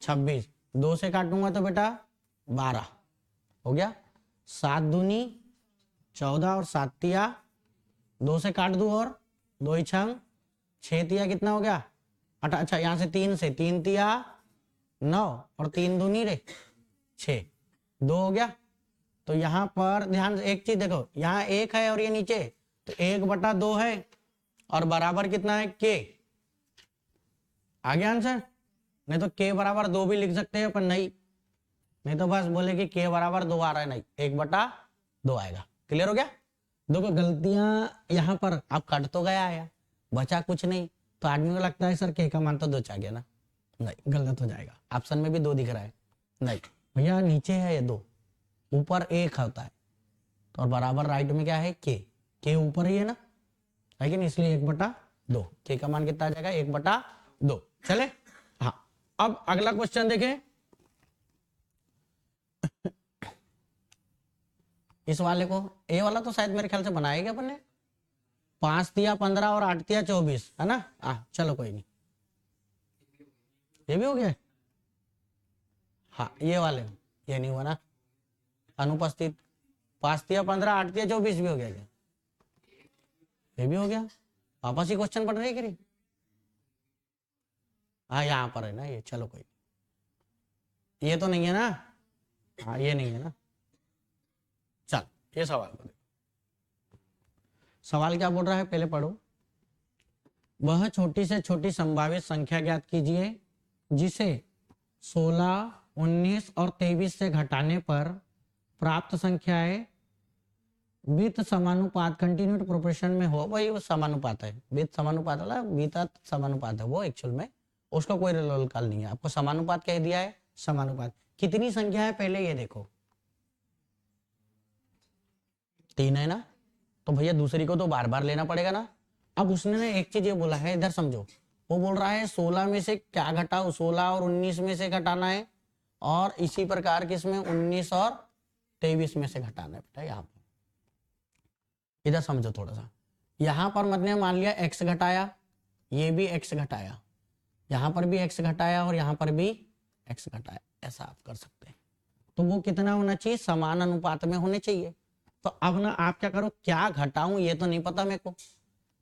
A: 26, 2 से काटूंगा तो बेटा 12 हो गया, 7 दूनी 14 और 7 तिया 2 से काट दू, और 2 छंग 6 तिया कितना हो गया 8, अच्छा यहाँ से 3 से 3 तिया 9 और 3 दूनी रे 6, 2 हो गया। तो यहाँ पर ध्यान से एक चीज देखो, यहाँ 1 है और ये नीचे, तो 1/2 है, और बराबर कितना है के, आ गया आंसर। नहीं तो के बराबर 2 भी लिख सकते हैं, पर नहीं तो बस बोले कि के बराबर 2 आ रहा है, नहीं 1/2 आएगा। क्लियर हो गया? देखो गलतियां यहाँ पर अब कट तो गया है, बचा कुछ नहीं, तो आदमी को लगता है सर के का मान तो 2 आ गया ना, नहीं गलत हो जाएगा। ऑप्शन में भी 2 दिख रहा है, नहीं भैया नीचे है ये 2, ऊपर 1 होता है, तो और बराबर राइट में क्या है के ऊपर ही है ना, है कि नहीं, इसलिए 1/2, के का मान कितना आ जाएगा 1/2। चले हाँ, अब अगला क्वेश्चन देखें। इस वाले को, ए वाला तो शायद मेरे ख्याल से बनाएगा अपन ने, 5 तिया 15 और 8 तिया 24 है ना। चलो कोई नहीं, ये भी हो गया। हाँ ये वाले, ये नहीं हुआ ना, अनुपस्थित 5 तिया 15 8 तिया 24 भी हो गया क्या, ये भी हो गया। वापस ही क्वेश्चन पढ़ रही करी, हाँ यहाँ पर है ना ये, चलो कोई, ये तो नहीं है ना, हाँ ये नहीं है ना। चल ये सवाल को देखो, सवाल क्या बोल रहा है पहले पढ़ो। वह छोटी से छोटी संभावित संख्या ज्ञात कीजिए जिसे 16, 19 और 23 से घटाने पर प्राप्त संख्याएं वित्त समानुपात कंटिन्यूड प्रोपोर्शन में हो। वही वो समानुपात है, वित्त समानुपात वाला, वित्त समानुपात है वो एक्चुअल में, उसका कोई रोल काल नहीं है। आपको समानुपात कह दिया है, समानुपात कितनी संख्या है पहले ये देखो, 3 है ना, तो भैया दूसरी को तो बार बार लेना पड़ेगा ना। अब उसने ना एक चीज ये बोला है, इधर समझो, वो बोल रहा है 16 में से क्या घटाओ, 16 और 19 में से घटाना है, और इसी प्रकार किसमें 19 और 23 में से घटाना है बेटा। यहाँ पर इधर समझो थोड़ा सा, यहाँ पर मैंने मान लिया x घटाया, ये भी x घटाया, यहाँ पर भी x घटाया और यहाँ पर भी x घटाया, ऐसा आप कर सकते हैं। तो वो कितना होना चाहिए, समान अनुपात में होने चाहिए। तो अब ना आप क्या करो, क्या घटाऊं ये तो नहीं पता मेरे को,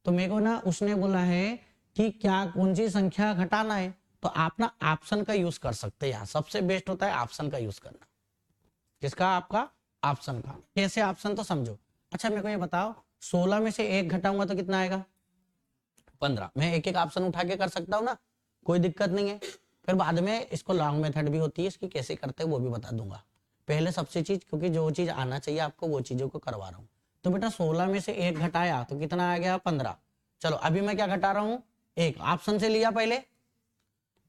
A: तो मेरे को ना उसने बोला है कि क्या कौन सी संख्या घटाना है, तो आप ना ऑप्शन का यूज कर सकते हैं। यहाँ सबसे बेस्ट होता है ऑप्शन का यूज करना। किसका? आपका ऑप्शन का। कैसे ऑप्शन तो समझो। अच्छा मेरे को ये बताओ, 16 में से 1 घटाऊंगा तो कितना आएगा? 15। मैं एक एक ऑप्शन उठा के कर सकता हूँ ना, कोई दिक्कत नहीं है। फिर बाद में इसको लॉन्ग मेथड भी होती है, इसकी कैसे करते हैं वो भी बता दूंगा। पहले सबसे चीज, क्योंकि जो चीज आना चाहिए आपको वो चीजों को करवा रहा हूँ। तो बेटा 16 में से 1 घटाया तो कितना आ गया? 15। चलो अभी मैं क्या घटा रहा हूँ? 1 ऑप्शन से लिया पहले,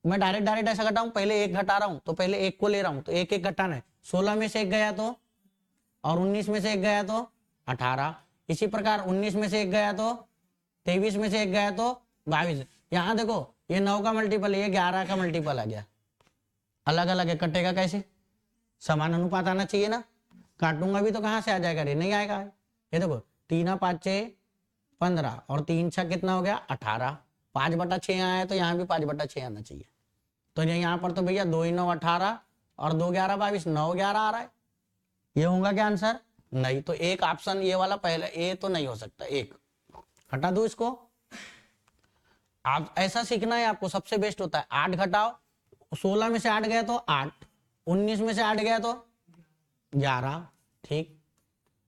A: मैं डायरेक्ट ऐसा घटाऊं, पहले 1 घटा रहा हूं तो पहले 1 को ले रहा हूं, तो 1 1 घटाना है। 16 में से 1 गया तो, और 19 में से 1 गया तो 18। इसी प्रकार 19 में से 1 गया तो 23 में से 1 गया तो 22। यहां देखो ये 9 का मल्टीपल है, ये 11 का मल्टीपल आ गया। अलग अलग है, कटेगा कैसे? समान अनुपात आना चाहिए ना। काटूंगा भी तो कहां से आ जाएगा रे? नहीं आएगा। ये देखो 3 5 6 15 और 3 6 कितना हो गया? 18। 5/6 आया तो यहाँ भी 5/6 आना चाहिए। तो यहाँ पर तो भैया 2 9 18 और 2 11 22, 9 11 आ रहा है। ये होगा क्या आंसर? नहीं। तो एक ऑप्शन ये वाला पहले ए तो नहीं हो सकता, एक हटा दो इसको। आप ऐसा सीखना है आपको, सबसे बेस्ट होता है 8 घटाओ। 16 में से 8 गया तो 8, 19 में से 8 गया तो 11। ठीक,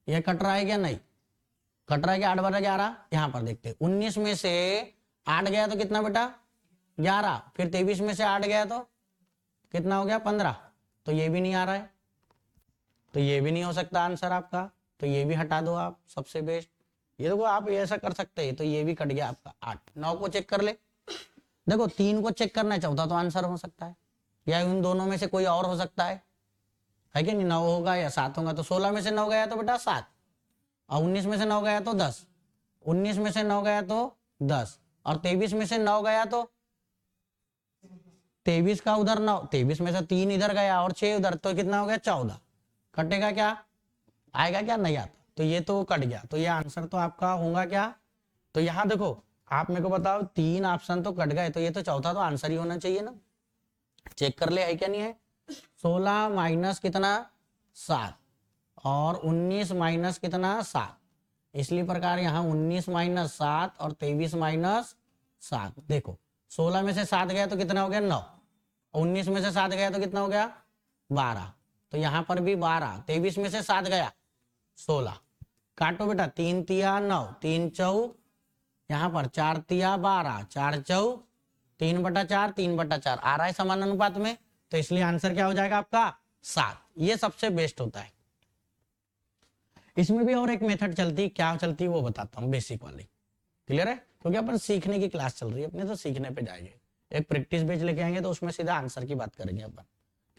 A: ये कट रहा है क्या? नहीं कट रहा है क्या? 8 बटा 11। यहां पर देखते 19 में से 8 गया तो कितना बेटा? 11। फिर 23 में से 8 गया तो कितना हो गया? 15। तो ये भी नहीं आ रहा है, तो ये भी नहीं हो सकता आंसर आपका, तो ये भी हटा दो आप। सबसे बेस्ट ये देखो, आप ऐसा कर सकते हैं। तो ये भी कट गया आपका 8। 9 को चेक कर ले, देखो 3 को चेक करना चाहता तो आंसर हो सकता है, या उन दोनों में से कोई और हो सकता है कि नहीं? 9 होगा या 7 होगा। तो 16 में से 9 गया तो बेटा 7, और 19 में से 9 गया तो 10, 19 में से 9 गया तो 10, और 23 में से 9 गया तो 23 का उधर 9, 23 में से 3 इधर गया और 6 उधर, तो कितना हो गया? 14। कटेगा क्या? आएगा क्या? नहीं आता। तो ये तो कट गया, तो ये आंसर तो आपका होगा क्या? तो यहां देखो, आप मेरे को बताओ 3 ऑप्शन तो कट गए, तो ये तो चौथा तो आंसर ही होना चाहिए ना। चेक कर ले है क्या नहीं है। 16 माइनस कितना? 7, और 19 माइनस कितना? 7। इसलिए प्रकार यहाँ 19 माइनस 7 और 23 माइनस 7। देखो 16 में से 7 गया तो कितना हो गया? 9। 19 में से 7 गया तो कितना हो गया? 12। तो यहाँ पर भी 12। 23 में से 7 गया 16। काटो बेटा, 3 तिया 9, 3 चौ, यहाँ पर 4 तिया 12, 4 चौ 3/4, 3/4 आ रहा है समान अनुपात में। तो इसलिए आंसर क्या हो जाएगा आपका? 7। ये सबसे बेस्ट होता है। इसमें भी और एक मेथड चलती है, क्या चलती है वो बताता हूँ, बेसिक वाली। क्लियर है? क्योंकि अपन सीखने की क्लास चल रही है अपने, तो सीखने पे जाएंगे। एक प्रैक्टिस पेज लेके आएंगे तो उसमें सीधा आंसर की बात करेंगे अपन।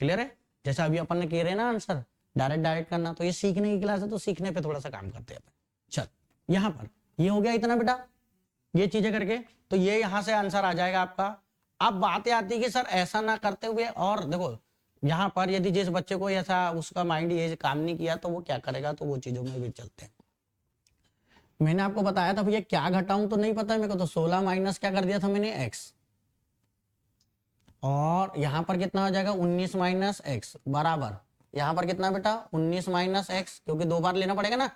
A: क्लियर है? जैसा अभी अपन ने कह रहे हैं ना आंसर डायरेक्ट करना, तो ये सीखने की क्लास है, तो सीखने पे थोड़ा सा काम करते हैं अपन। चल यहाँ पर ये हो गया इतना बेटा, ये चीजें करके, तो ये यहाँ से आंसर आ जाएगा आपका। अब बातें आती है कि सर ऐसा ना करते हुए, और देखो यहाँ पर यदि जिस बच्चे को ऐसा उसका माइंड ये काम नहीं किया तो वो क्या करेगा, तो वो चीजों में भी चलते हैं। मैंने आपको बताया था भैया क्या घटाऊं तो नहीं पता मेरे को, तो 16 माइनस क्या कर दिया था मैंने? x, और यहां पर कितना हो जाएगा? 19 माइनस एक्स बराबर, यहां पर कितना बेटा? 19 माइनस एक्स, क्योंकि 2 बार लेना पड़ेगा ना,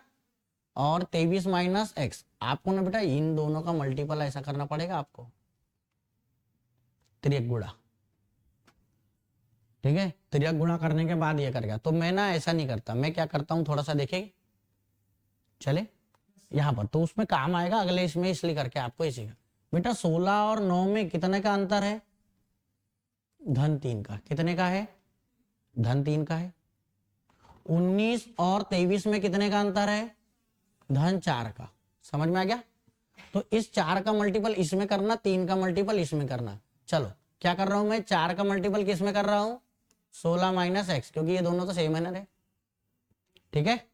A: और 23 माइनस एक्स। आपको ना बेटा इन दोनों का मल्टीपल ऐसा करना पड़ेगा आपको, त्रिक गुणा। ठीक है, त्रिक गुणा करने के बाद ये करेगा। तो मैं ना ऐसा नहीं करता, मैं क्या करता हूं थोड़ा सा देखेंगे चले यहाँ पर, तो उसमें काम आएगा अगले इसमें, इसलिए करके आपको इसी का। बेटा 16 और 9 में कितने का अंतर है? धन 3 का। कितने का है? धन 3 का है। 19 और 23 में कितने का अंतर है? धन 4 का। समझ में आ गया? तो इस 4 का मल्टीपल इसमें करना, 3 का मल्टीपल इसमें करना। चलो क्या कर रहा हूं मैं? 4 का मल्टीपल किस में कर रहा हूं? 16 माइनस एक्स, क्योंकि ये दोनों तो सेम है। ठीक है,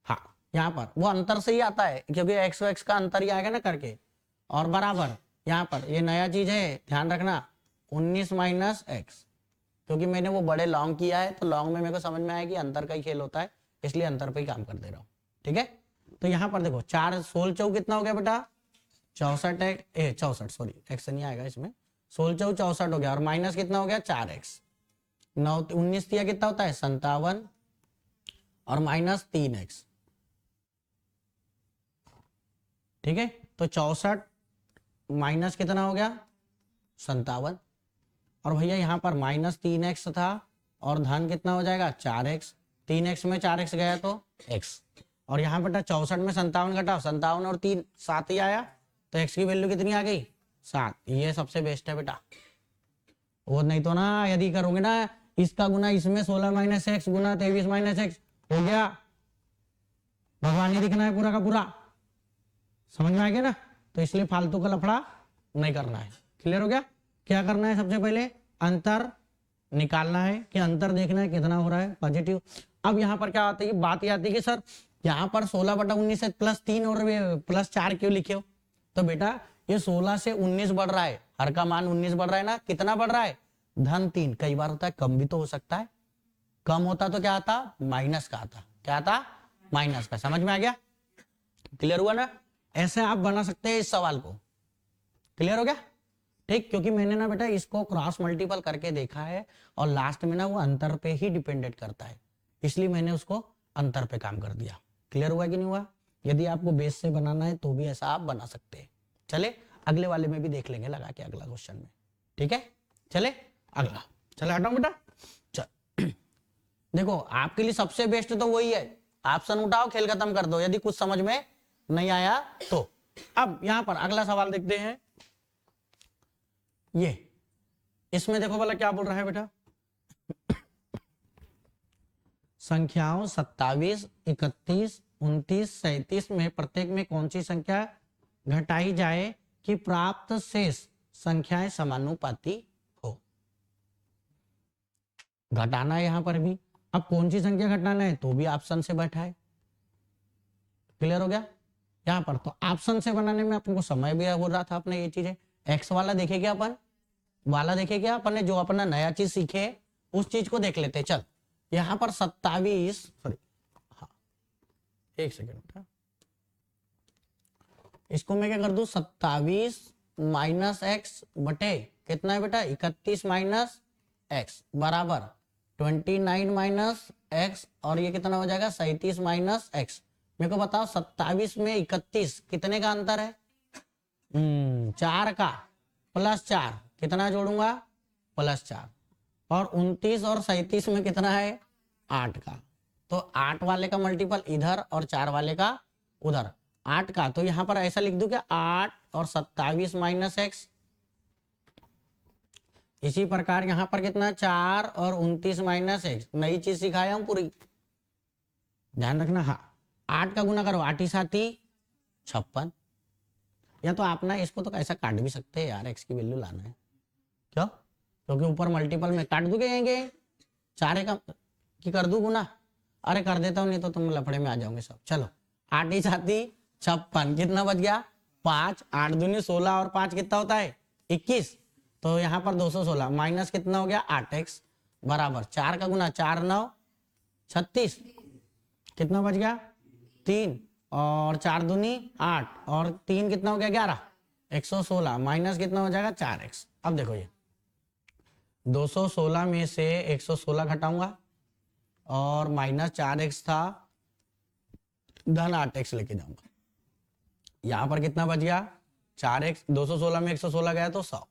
A: हाँ यहाँ पर वो अंतर से ही आता है, क्योंकि एक्स एक्स का अंतर ही आएगा ना करके, और बराबर यहाँ पर ये नया चीज है, ध्यान रखना 19 माइनस एक्स, क्योंकि मैंने वो बड़े लॉन्ग किया है, तो लॉन्ग में मेरे को समझ में आया कि अंतर का ही खेल होता है, इसलिए अंतर पे ही काम कर दे रहा हूँ। ठीक है, तो यहाँ पर देखो 4 16 चौ कितना हो गया बेटा? 64 64, सॉरी एक्स नहीं आएगा इसमें, 16 चौ 64 हो गया, और माइनस कितना हो गया? 4x। 9 19 कितना होता है? 57, और माइनस 3x। ठीक है, तो 64 माइनस कितना हो गया 57, और भैया यहाँ पर माइनस 3x था और धन कितना हो जाएगा 4x, 3x में 4x गया तो x, और यहाँ बेटा 64 में 57 घटाओ, 57 और 3 7 ही आया, तो x की वैल्यू कितनी आ गई 7। ये सबसे बेस्ट है बेटा। वो नहीं तो ना यदि करोगे ना इसका गुना इसमें 16 माइनस एक्स गुना 23 माइनस एक्स हो गया, भगवान ही दिखना है पूरा का पूरा, समझ में आ गया ना। तो इसलिए फालतू का लफड़ा नहीं करना है। क्लियर हो गया। क्या करना है, सबसे पहले अंतर निकालना है कि अंतर देखना है कितना हो रहा है पॉजिटिव। अब यहाँ पर क्या आती है, बात ये आती है कि सर यहाँ पर 16/19 है प्लस 3 और प्लस 4 क्यों लिखे हो, तो बेटा ये 16 से 19 बढ़ रहा है, हर का मान 19 बढ़ रहा है ना, कितना बढ़ रहा है धन 3, कई बार होता है कम भी तो हो सकता है, कम होता तो क्या आता माइनस का आता, क्या आता माइनस का। समझ में आ गया, क्लियर हुआ ना। ऐसे आप बना सकते हैं इस सवाल को। क्लियर हो गया, ठीक, क्योंकि मैंने ना बेटा इसको क्रॉस मल्टीपल करके देखा है और लास्ट में ना वो अंतर पे ही डिपेंडेंट करता है, इसलिए मैंने उसको अंतर पे काम कर दिया। क्लियर हुआ कि नहीं हुआ। यदि आपको बेस से बनाना है तो भी ऐसा आप बना सकते हैं। चले अगले वाले में भी देख लेंगे लगा के अगला क्वेश्चन में, ठीक है। चले अगला, चले हटाओ बेटा, चल देखो आपके लिए सबसे बेस्ट तो वही है, ऑप्शन उठाओ खेल खत्म कर दो यदि कुछ समझ में नहीं आया तो। अब यहां पर अगला सवाल देखते हैं, ये इसमें देखो वाला क्या बोल रहा है बेटा, संख्याओं 27, 31, 29, 37 में प्रत्येक में कौन सी संख्या घटाई जाए कि प्राप्त शेष संख्याएं समानुपाती हो। घटाना है यहां पर भी, अब कौन सी संख्या घटाना है तो भी ऑप्शन से बैठा है। क्लियर हो गया। यहां पर तो ऑप्शन से बनाने में आपको समय भी हो रहा था, अपने ये चीजें एक्स वाला देखे क्या अपन वाला देखे क्या अपन ने, जो अपना नया चीज सीखे उस चीज को देख लेते। चल यहां पर 27, सॉरी हाँ एक सेकेंड बेटा, इसको मैं क्या कर दूं 27 माइनस एक्स बटे कितना है बेटा 31 माइनस एक्स बराबर 29 माइनस एक्स, और ये कितना हो जाएगा 37 माइनस एक्स। मेरे को बताओ 27 में 31 कितने का अंतर है, 4 का, प्लस 4 कितना जोड़ूंगा +4, और 29 और 37 में कितना है 8 का, तो 8 वाले का मल्टीपल इधर और 4 वाले का उधर, 8 का, तो यहां पर ऐसा लिख दूं क्या 8 और 27 माइनस एक्स। इसी प्रकार यहां पर कितना 4 और 29 माइनस एक्स, नई चीज सिखाया हूं पूरी, ध्यान रखना। हाँ 8 का गुना करो 8 ही 7 ही 56, या तो आप ना इसको तो ऐसा काट भी सकते हैं यार, एक्स की वैल्यू लाना है क्यों, क्योंकि ऊपर मल्टीपल में काट दूंगे 4 का कि कर दूं गुना, अरे कर देता हूं नहीं तो तुम लफड़े में आ जाओगे सब। चलो 8 ही 7 ही 56, कितना बच गया 5, 8 दूनी 16 और 5 कितना होता है 21, तो यहाँ पर 216 माइनस कितना हो गया 8x बराबर 4 का गुना 4 9 36, कितना बच गया 3, और 4 दूनी 8 और 3 कितना हो गया 11, 116 माइनस कितना हो जाएगा 4x। अब देखो ये 216 में से 116 घटाऊंगा और माइनस 4x था, धन 8x लेके जाऊंगा, यहां पर कितना बच गया 4x, 216 में 116 गया तो 100,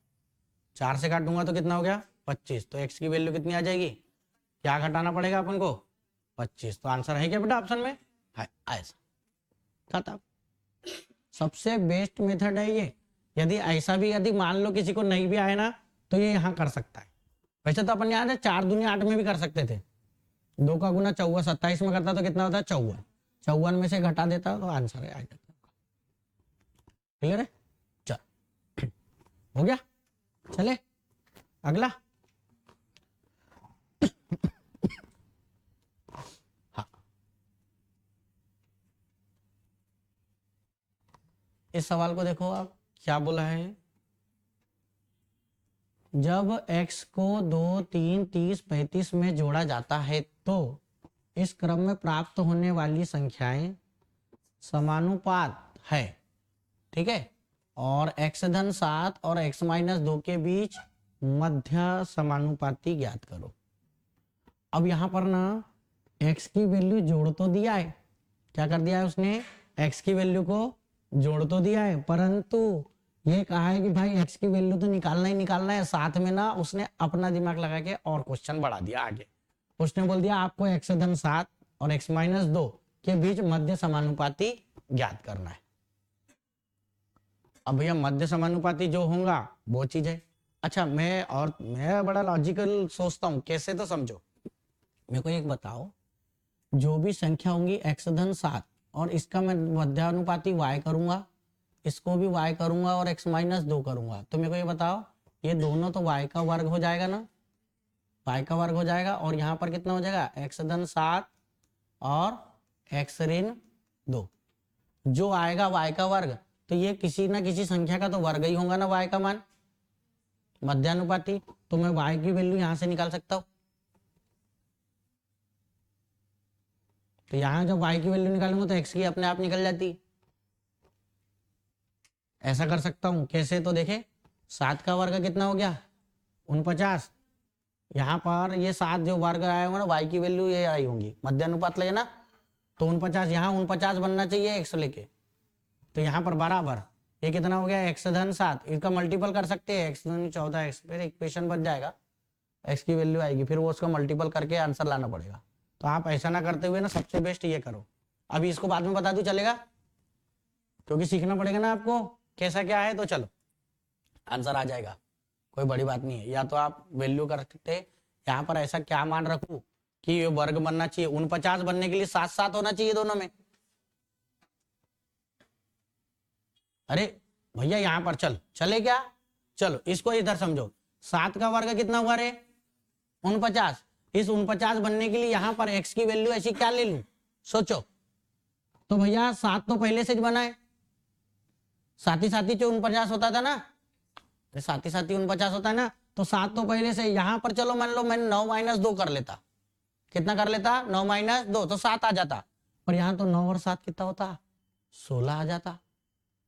A: 4 से काटूंगा तो कितना हो गया 25, तो x की वैल्यू कितनी आ जाएगी, क्या घटाना पड़ेगा अपन को 25, तो आंसर है क्या बेटा ऑप्शन में है, ऐसा खत्म। सबसे बेस्ट मेथड है ये। यदि ऐसा भी यदि मान लो किसी को नहीं भी आए ना तो ये यहाँ कर सकता है। वैसे तो अपन याद है 4 दूनी 8 में भी कर सकते थे, 2 का गुना 54 27 में करता तो कितना होता है 54, 54 में से घटा देता तो आंसर है। क्लियर है, चल हो गया, चले अगला। हाँ इस सवाल को देखो आप क्या बोला है, जब x को 2 3 30 35 में जोड़ा जाता है तो इस क्रम में प्राप्त होने वाली संख्याएं समानुपात है, ठीक है, और x धन 7 और x माइनस 2 के बीच मध्य समानुपाती ज्ञात करो। अब यहां पर ना x की वैल्यू जोड़ तो दिया है, क्या कर दिया है उसने x की वैल्यू को जोड़ तो दिया है, परंतु ये कहा है कि भाई x की वैल्यू तो निकालना ही निकालना है। साथ में ना उसने अपना दिमाग लगा के और क्वेश्चन बढ़ा दिया आगे। उसने बोल दिया आपको x-7 और x-2 के बीच मध्य समानुपाती ज्ञात करना है। अब भैया मध्य समानुपाती जो होगा वो चीज है। अच्छा मैं बड़ा लॉजिकल सोचता हूँ, कैसे तो समझो। मेरे को एक बताओ, जो भी संख्या होंगी x-7 और इसका मैं मध्यानुपाती y करूंगा, इसको भी y करूंगा और x-2 करूंगा, तो मेरे को ये बताओ ये दोनों तो y का वर्ग हो जाएगा ना, y का वर्ग हो जाएगा। और यहाँ पर कितना हो जाएगा x-7 और x-2 जो आएगा y का वर्ग, तो ये किसी ना किसी संख्या का तो वर्ग ही होगा ना y का मान, मध्यानुपाती। तो मैं y की वैल्यू यहां से निकाल सकता हूं। तो यहां जब y की वैल्यू निकालूंगा तो x की अपने आप निकल जाती। ऐसा कर सकता हूं कैसे, तो देखे 7 का वर्ग कितना हो गया 49। यहाँ पर ये 7 जो वर्ग आया होगा ना, y की वैल्यू ये आई होंगी, मध्यानुपात लगे ना, तो 49 यहाँ 49 बनना चाहिए x लेके। तो यहाँ पर बराबर ये कितना हो गया x-7, इसका मल्टीपल कर सकते हैं, x-2 14 x, फिर इक्वेशन बन जाएगा, x की वैल्यू आएगी, फिर वो उसका मल्टीपल करके आंसर लाना पड़ेगा। तो आप ऐसा ना करते हुए ना सबसे बेस्ट ये करो। अभी इसको बाद में बता दूं चलेगा, क्योंकि सीखना पड़ेगा ना आपको कैसा क्या है। तो चलो आंसर आ जाएगा, कोई बड़ी बात नहीं है। या तो आप वैल्यू कर सकते, यहाँ पर ऐसा क्या मान रखूं कि ये वर्ग बनना चाहिए, 49 बनने के लिए 7-7 होना चाहिए दोनों में। अरे भैया यहाँ पर चले क्या, चलो इसको इधर समझो। 7 का वर्ग कितना हुआ रे 49। इस 49 बनने के लिए यहाँ पर x की वैल्यू ऐसी क्या ले लूं, सोचो। तो भैया 7 तो पहले से बना है, साथी साथी जो 49 होता था ना, साथी साथी 49 होता है ना, तो 7 तो पहले से। यहाँ पर चलो मान लो मैंने 9-2 कर लेता, कितना कर लेता 9-2 तो 7 आ जाता। पर यहाँ तो 9 और 7 कितना होता 16 आ जाता।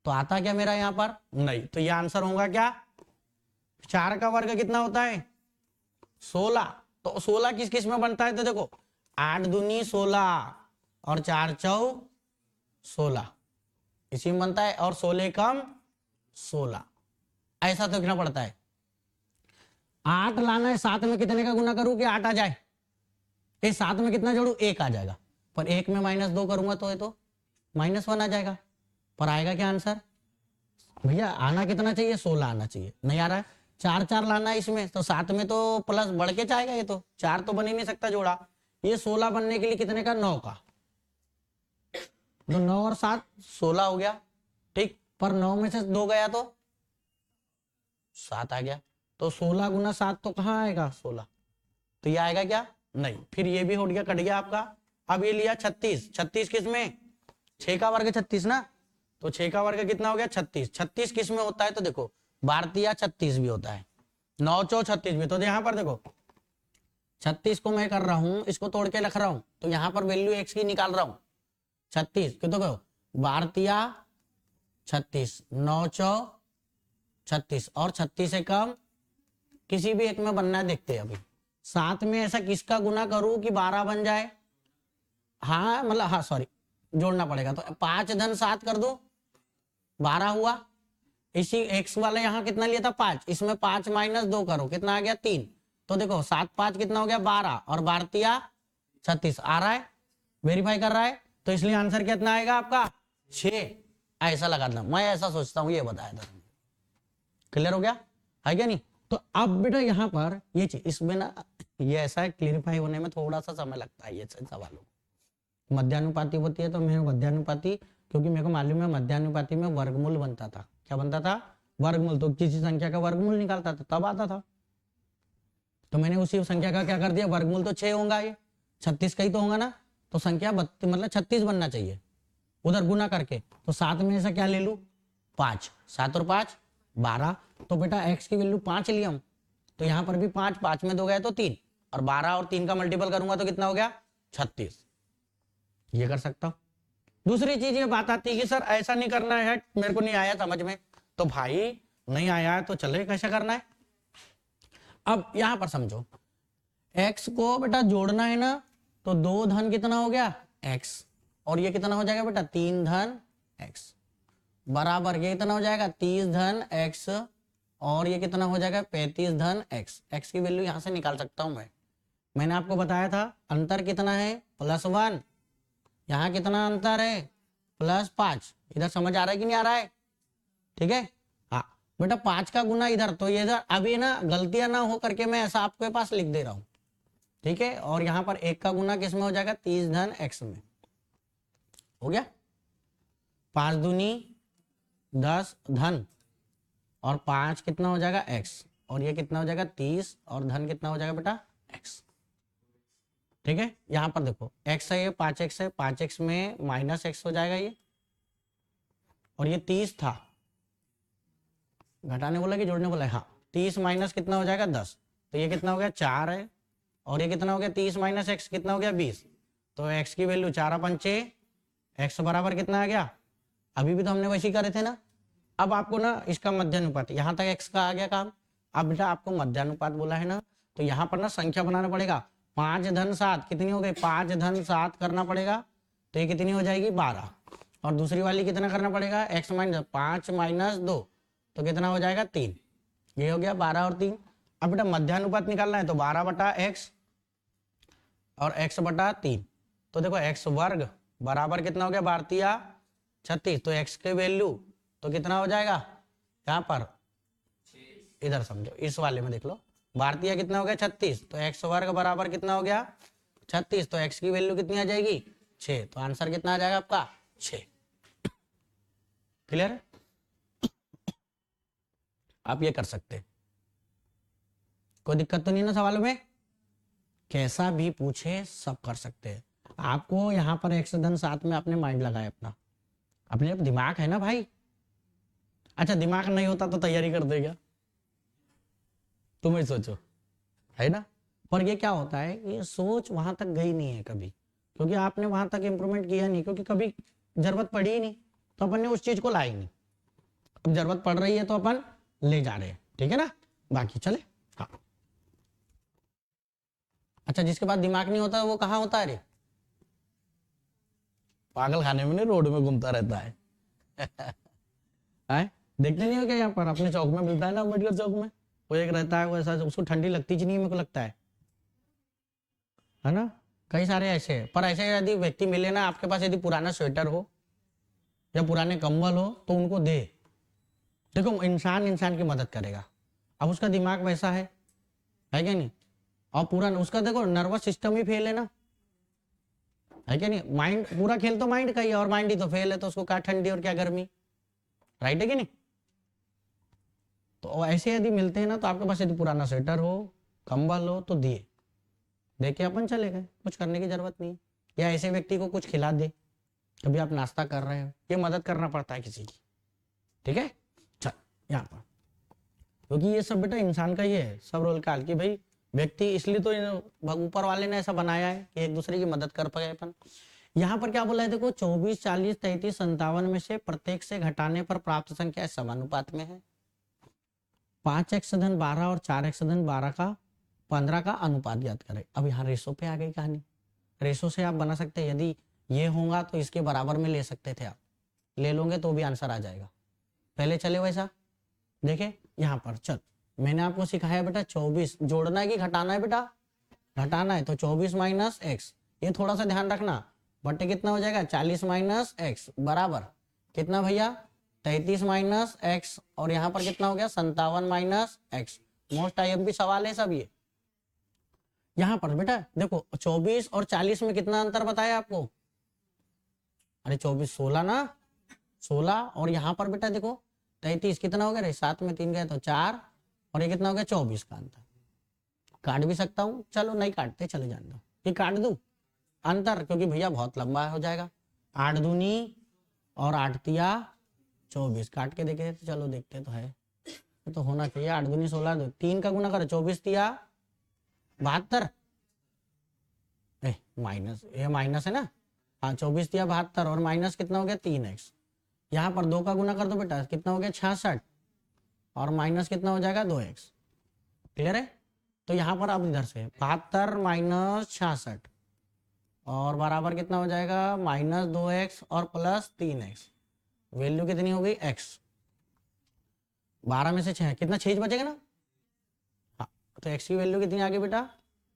A: तो आता क्या मेरा यहाँ पर नहीं, तो ये आंसर होगा क्या 4 का वर्ग कितना होता है 16। तो 16 किस किस में बनता है, तो देखो 8 दूनी 16 और 4 चौ 16 इसी में बनता है, और 16 कम 16 ऐसा तो लिखना पड़ता है। 8 लाना है, 7 में कितने का गुना करूं कि 8 आ जाए, इस 7 में कितना जोड़ू 1 आ जाएगा, पर 1 में -2 करूंगा तो ये तो -1 आ जाएगा। पर आएगा क्या आंसर भैया, आना कितना चाहिए 16 आना चाहिए, नहीं आ रहा है। 4 लाना है इसमें, तो 7 में तो प्लस बढ़ के जाएगा, ये तो 4 तो बन ही नहीं सकता जोड़ा। ये 16 बनने के लिए कितने का 9 का, तो 9 और 7 16 हो गया, ठीक। पर 9 में से 2 गया तो 7 आ गया, तो 16 गुना 7 तो कहाँ आएगा 16, तो ये आएगा क्या नहीं। फिर ये भी हो गया, कट गया आपका। अब ये लिया 36, 36 किस में 6 का वर्ग 36 ना, तो 6 का वर्ग कितना हो गया 36। 36 किस में होता है, तो देखो भारतीय 36 भी होता है, 9 चौ 36 भी। तो यहाँ पर देखो 36 को मैं कर रहा हूं, इसको तोड़ के रख रहा हूं, तो यहाँ पर वैल्यू x की निकाल रहा हूं 36 क्यों, तो कहो भारतीय 36 9 चौ 36 और 36 से कम किसी भी एक में बनना है, देखते हैं अभी। 7 में ऐसा किसका गुना करूं कि 12 बन जाए, हाँ मतलब हाँ सॉरी जोड़ना पड़ेगा, तो 5 धन 7 कर दो 12 हुआ। इसी x वाले यहाँ कितना लिया था 5, इसमें 5 -2 करो कितना आ गया 3। तो देखो 7 5 कितना हो गया 12 और भारतीय 36 आ रहा है, वेरीफाई कर रहा है, तो इसलिए आंसर कितना आएगा आपका 6। ऐसा लगा था, मैं ऐसा सोचता हूँ, ये बताया था। क्लियर हो गया है क्या नहीं। तो अब बेटा यहाँ पर ये चीज इसमें ना ये ऐसा है, क्लियरिफाई होने में थोड़ा सा समय लगता है ये सवालों। मध्यानुपाती होती है तो मैं मध्यानुपाती, क्योंकि मेरे को मालूम है मध्यानुपाती में वर्गमूल बनता था, क्या बनता था वर्गमूल, तो किसी संख्या का वर्गमूल निकालता था तब आता था। तो मैंने उसी संख्या का क्या कर दिया वर्गमूल, तो 6 होगा, ये 36 का ही तो होगा ना, तो संख्या मतलब 36 बनना चाहिए उधर गुना करके। तो 7 में ऐसा क्या ले लूं 5, 7 और 5 12, तो बेटा x की वैल्यू 5 लिया हूं, तो यहाँ पर भी 5, 5 में 2 गए तो 3, और 12 और 3 का मल्टीपल करूंगा तो कितना हो गया 36। ये कर सकता हूं। दूसरी चीज ये बात आती है कि सर ऐसा नहीं करना है, मेरे को नहीं आया समझ में, तो भाई नहीं आया है तो चले कैसे करना है। अब यहां पर समझो x को बेटा जोड़ना है ना, तो 2 धन कितना हो गया x, और ये कितना हो जाएगा बेटा 3 धन x, बराबर ये कितना हो जाएगा 30 धन x, और ये कितना हो जाएगा 35 धन x। x की वैल्यू यहाँ से निकाल सकता हूँ मैं। मैंने आपको बताया था अंतर कितना है +1, यहाँ कितना अंतर है +5। इधर समझ आ रहा है कि नहीं आ रहा है? ठीक है। हाँ बेटा 5 का गुना इधर, तो ये इधर अभी ना गलतियां ना हो करके मैं ऐसा आपके पास लिख दे रहा हूँ। ठीक है, और यहाँ पर 1 का गुना किस में हो जाएगा 30 धन x में। हो गया, 5 दूनी 10 धन, और 5 कितना हो जाएगा x, और ये कितना हो जाएगा 30, और धन कितना हो जाएगा बेटा x। ठीक है, यहां पर देखो x है, ये 5x है, 5x में -x हो जाएगा ये, और ये 30 था, घटाने बोला कि जोड़ने बोला है? हाँ, 30 माइनस कितना हो जाएगा 10, तो ये कितना हो गया 4 है, और ये कितना हो गया 30 माइनस x कितना हो गया 20, तो x की वैल्यू 4 पंचे x बराबर कितना आ गया, अभी भी तो हमने वैसे ही करे थे ना। अब आपको ना इसका मध्यानुपात, यहाँ तक x का आ गया काम। अब बेटा आपको मध्यानुपात बोला है ना, तो यहाँ पर ना संख्या बनाना पड़ेगा। 5 धन 7 कितनी हो गई, 5 धन 7 करना पड़ेगा, तो ये कितनी हो जाएगी 12, और दूसरी वाली कितना करना पड़ेगा x माइनस 5 माइनस 2, तो कितना हो जाएगा 3। ये हो गया 12 और 3। अब बेटा मध्यानुपात निकालना है, तो 12 बटा x और x बटा 3, तो देखो x वर्ग बराबर कितना हो गया 12 36, तो x के वैल्यू तो कितना हो जाएगा यहाँ पर, इधर समझो इस वाले में देख लो, 12 कितना हो गया 36, तो x वर्ग बराबर कितना हो गया 36, तो x की वैल्यू कितनी आ जाएगी 6, तो आंसर कितना आ जाएगा आपका 6। क्लियर है? आप ये कर सकते, कोई दिक्कत तो नहीं ना सवाल में? कैसा भी पूछे सब कर सकते हैं। आपको यहाँ पर x धन 7 में आपने माइंड लगाया अपना, अपने दिमाग है ना भाई। अच्छा दिमाग नहीं होता तो तैयारी कर देगा, तुम ही सोचो, है ना। पर ये क्या होता है, ये सोच वहां तक गई नहीं है कभी, क्योंकि आपने वहां तक इंप्रूवमेंट किया नहीं, क्योंकि कभी जरूरत पड़ी ही नहीं, तो अपन ने उस चीज को लाई नहीं। अब जरूरत पड़ रही है तो अपन ले जा रहे हैं, ठीक है ना। बाकी चले। हाँ अच्छा, जिसके पास दिमाग नहीं होता वो कहाँ होता है रे, पागल खाने में नहीं, रोड में घूमता रहता है। आए देखते नहीं हो क्या, यहाँ पर अपने चौक में मिलता है ना, अम्बेडकर चौक में वो एक रहता है, वो ऐसा उसको ठंडी लगती नहीं, मेरे को लगता है ना। कई सारे ऐसे, पर ऐसे यदि व्यक्ति मिले ना आपके पास, यदि पुराना स्वेटर हो या पुराने कंबल हो तो उनको दे। देखो इंसान इंसान की मदद करेगा, अब उसका दिमाग वैसा है क्या नहीं, और पूरा उसका देखो नर्वस सिस्टम ही फेल है ना, है क्या नहीं। माइंड पूरा खेल तो माइंड का ही है, और माइंड ही तो फेल है, तो उसको क्या ठंडी और क्या गर्मी, राइट है कि नहीं। तो ऐसे यदि मिलते हैं ना, तो आपके पास यदि पुराना स्वेटर हो कंबल हो तो दिए, देखे अपन चले गए, कुछ करने की जरूरत नहीं। या ऐसे व्यक्ति को कुछ खिला दे, कभी आप नाश्ता कर रहे हो, ये मदद करना पड़ता है किसी की, ठीक है। चल यहाँ पर, क्योंकि ये सब बेटा इंसान का ही है, सब रोल काल की भाई व्यक्ति, इसलिए तो ऊपर वाले ने ऐसा बनाया है कि एक दूसरे की मदद कर पाए अपन। यहाँ पर क्या बोला है देखो, 24 40 33 57 में से प्रत्येक से घटाने पर प्राप्त संख्या समानुपात में है। 5x धन 12 और 4x धन 12 का 15 का अनुपात ज्ञात करें। अब यहाँ रेशो पे आ गई कहानी, रेशो से आप बना सकते हैं, यदि ये होगा तो इसके बराबर में ले सकते थे, आप ले लोगे तो भी आंसर आ जाएगा। पहले चले वैसा देखे, यहाँ पर चल मैंने आपको सिखाया बेटा 24 जोड़ना है कि घटाना है बेटा, घटाना है, तो 24 माइनस एक्स, ये थोड़ा सा ध्यान रखना, बटे कितना हो जाएगा 40 माइनस एक्स बराबर कितना भैया 33 माइनस एक्स, और यहाँ पर कितना हो गया 57 माइनस एक्स। मोस्ट आईएमपी सवाल है सब ये। यहाँ पर बेटा देखो 24 और 40 में कितना अंतर बताया आपको, अरे 24 16 ना, 16, और यहाँ पर बेटा देखो 33 कितना हो गया, 7 में 3 गए तो 4, और ये कितना हो गया 24 का अंतर। काट भी सकता हूँ, चलो नहीं काटते चले जाने दो, कि काट दूं अंतर, क्योंकि भैया बहुत लंबा हो जाएगा। 8 दूनी और 8 तिया 24, काट के देखे तो चलो देखते तो है, तो होना चाहिए 8 दूनी 16, 3 का गुना करो 24 तिया 72, माइनस ये माइनस है ना, हाँ 24 तिया 72, और माइनस कितना हो गया 3x। यहाँ पर 2 का गुना कर दो बेटा, कितना हो गया 66, और माइनस कितना हो जाएगा 2x। क्लियर है। तो यहाँ पर अब इधर से 72 माइनस 66, और बराबर कितना हो जाएगा -2x और +3x। वैल्यू कितनी हो गई x, 12 में से 6 कितना, 6 बचेगा ना। हाँ, तो x की वैल्यू कितनी आ गई बेटा,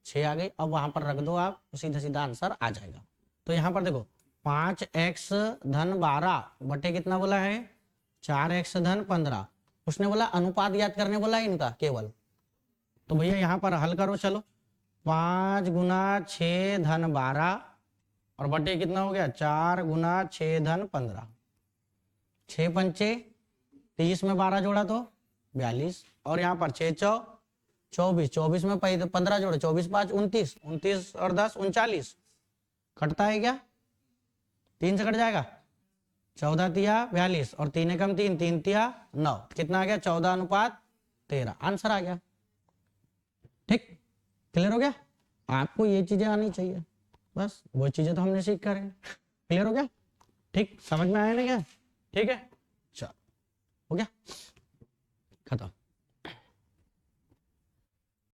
A: 6 आ गई। अब वहां पर रख दो आप, सीधा सीधा आंसर आ जाएगा। तो यहाँ पर देखो 5x धन 12 बटे कितना बोला है, 4x धन 15। उसने बोला अनुपात याद करने बोला है इनका केवल। तो भैया यहाँ पर हल करो चलो, 5 गुना 6 धन 12 और बटे कितना हो गया, 4 गुना 6 धन 15। 6 पंचे 30 में 12 जोड़ा तो 42, और यहाँ पर 6 चौ 24, 24 में 15 जोड़े, 24 5 29, 29 और 10 39। कटता है क्या, 3 से कट जाएगा, 14 तिया 42 और 3 एकम 3, 3 तिया 9, कितना आ गया, 14 अनुपात 13, आंसर आ गया। ठीक, क्लियर हो गया। आपको ये चीजें आनी चाहिए, बस वो चीजें तो हमने सीख कर है। क्लियर हो गया, ठीक, समझ में आया ना क्या, ठीक है, चलो हो गया, खत्म।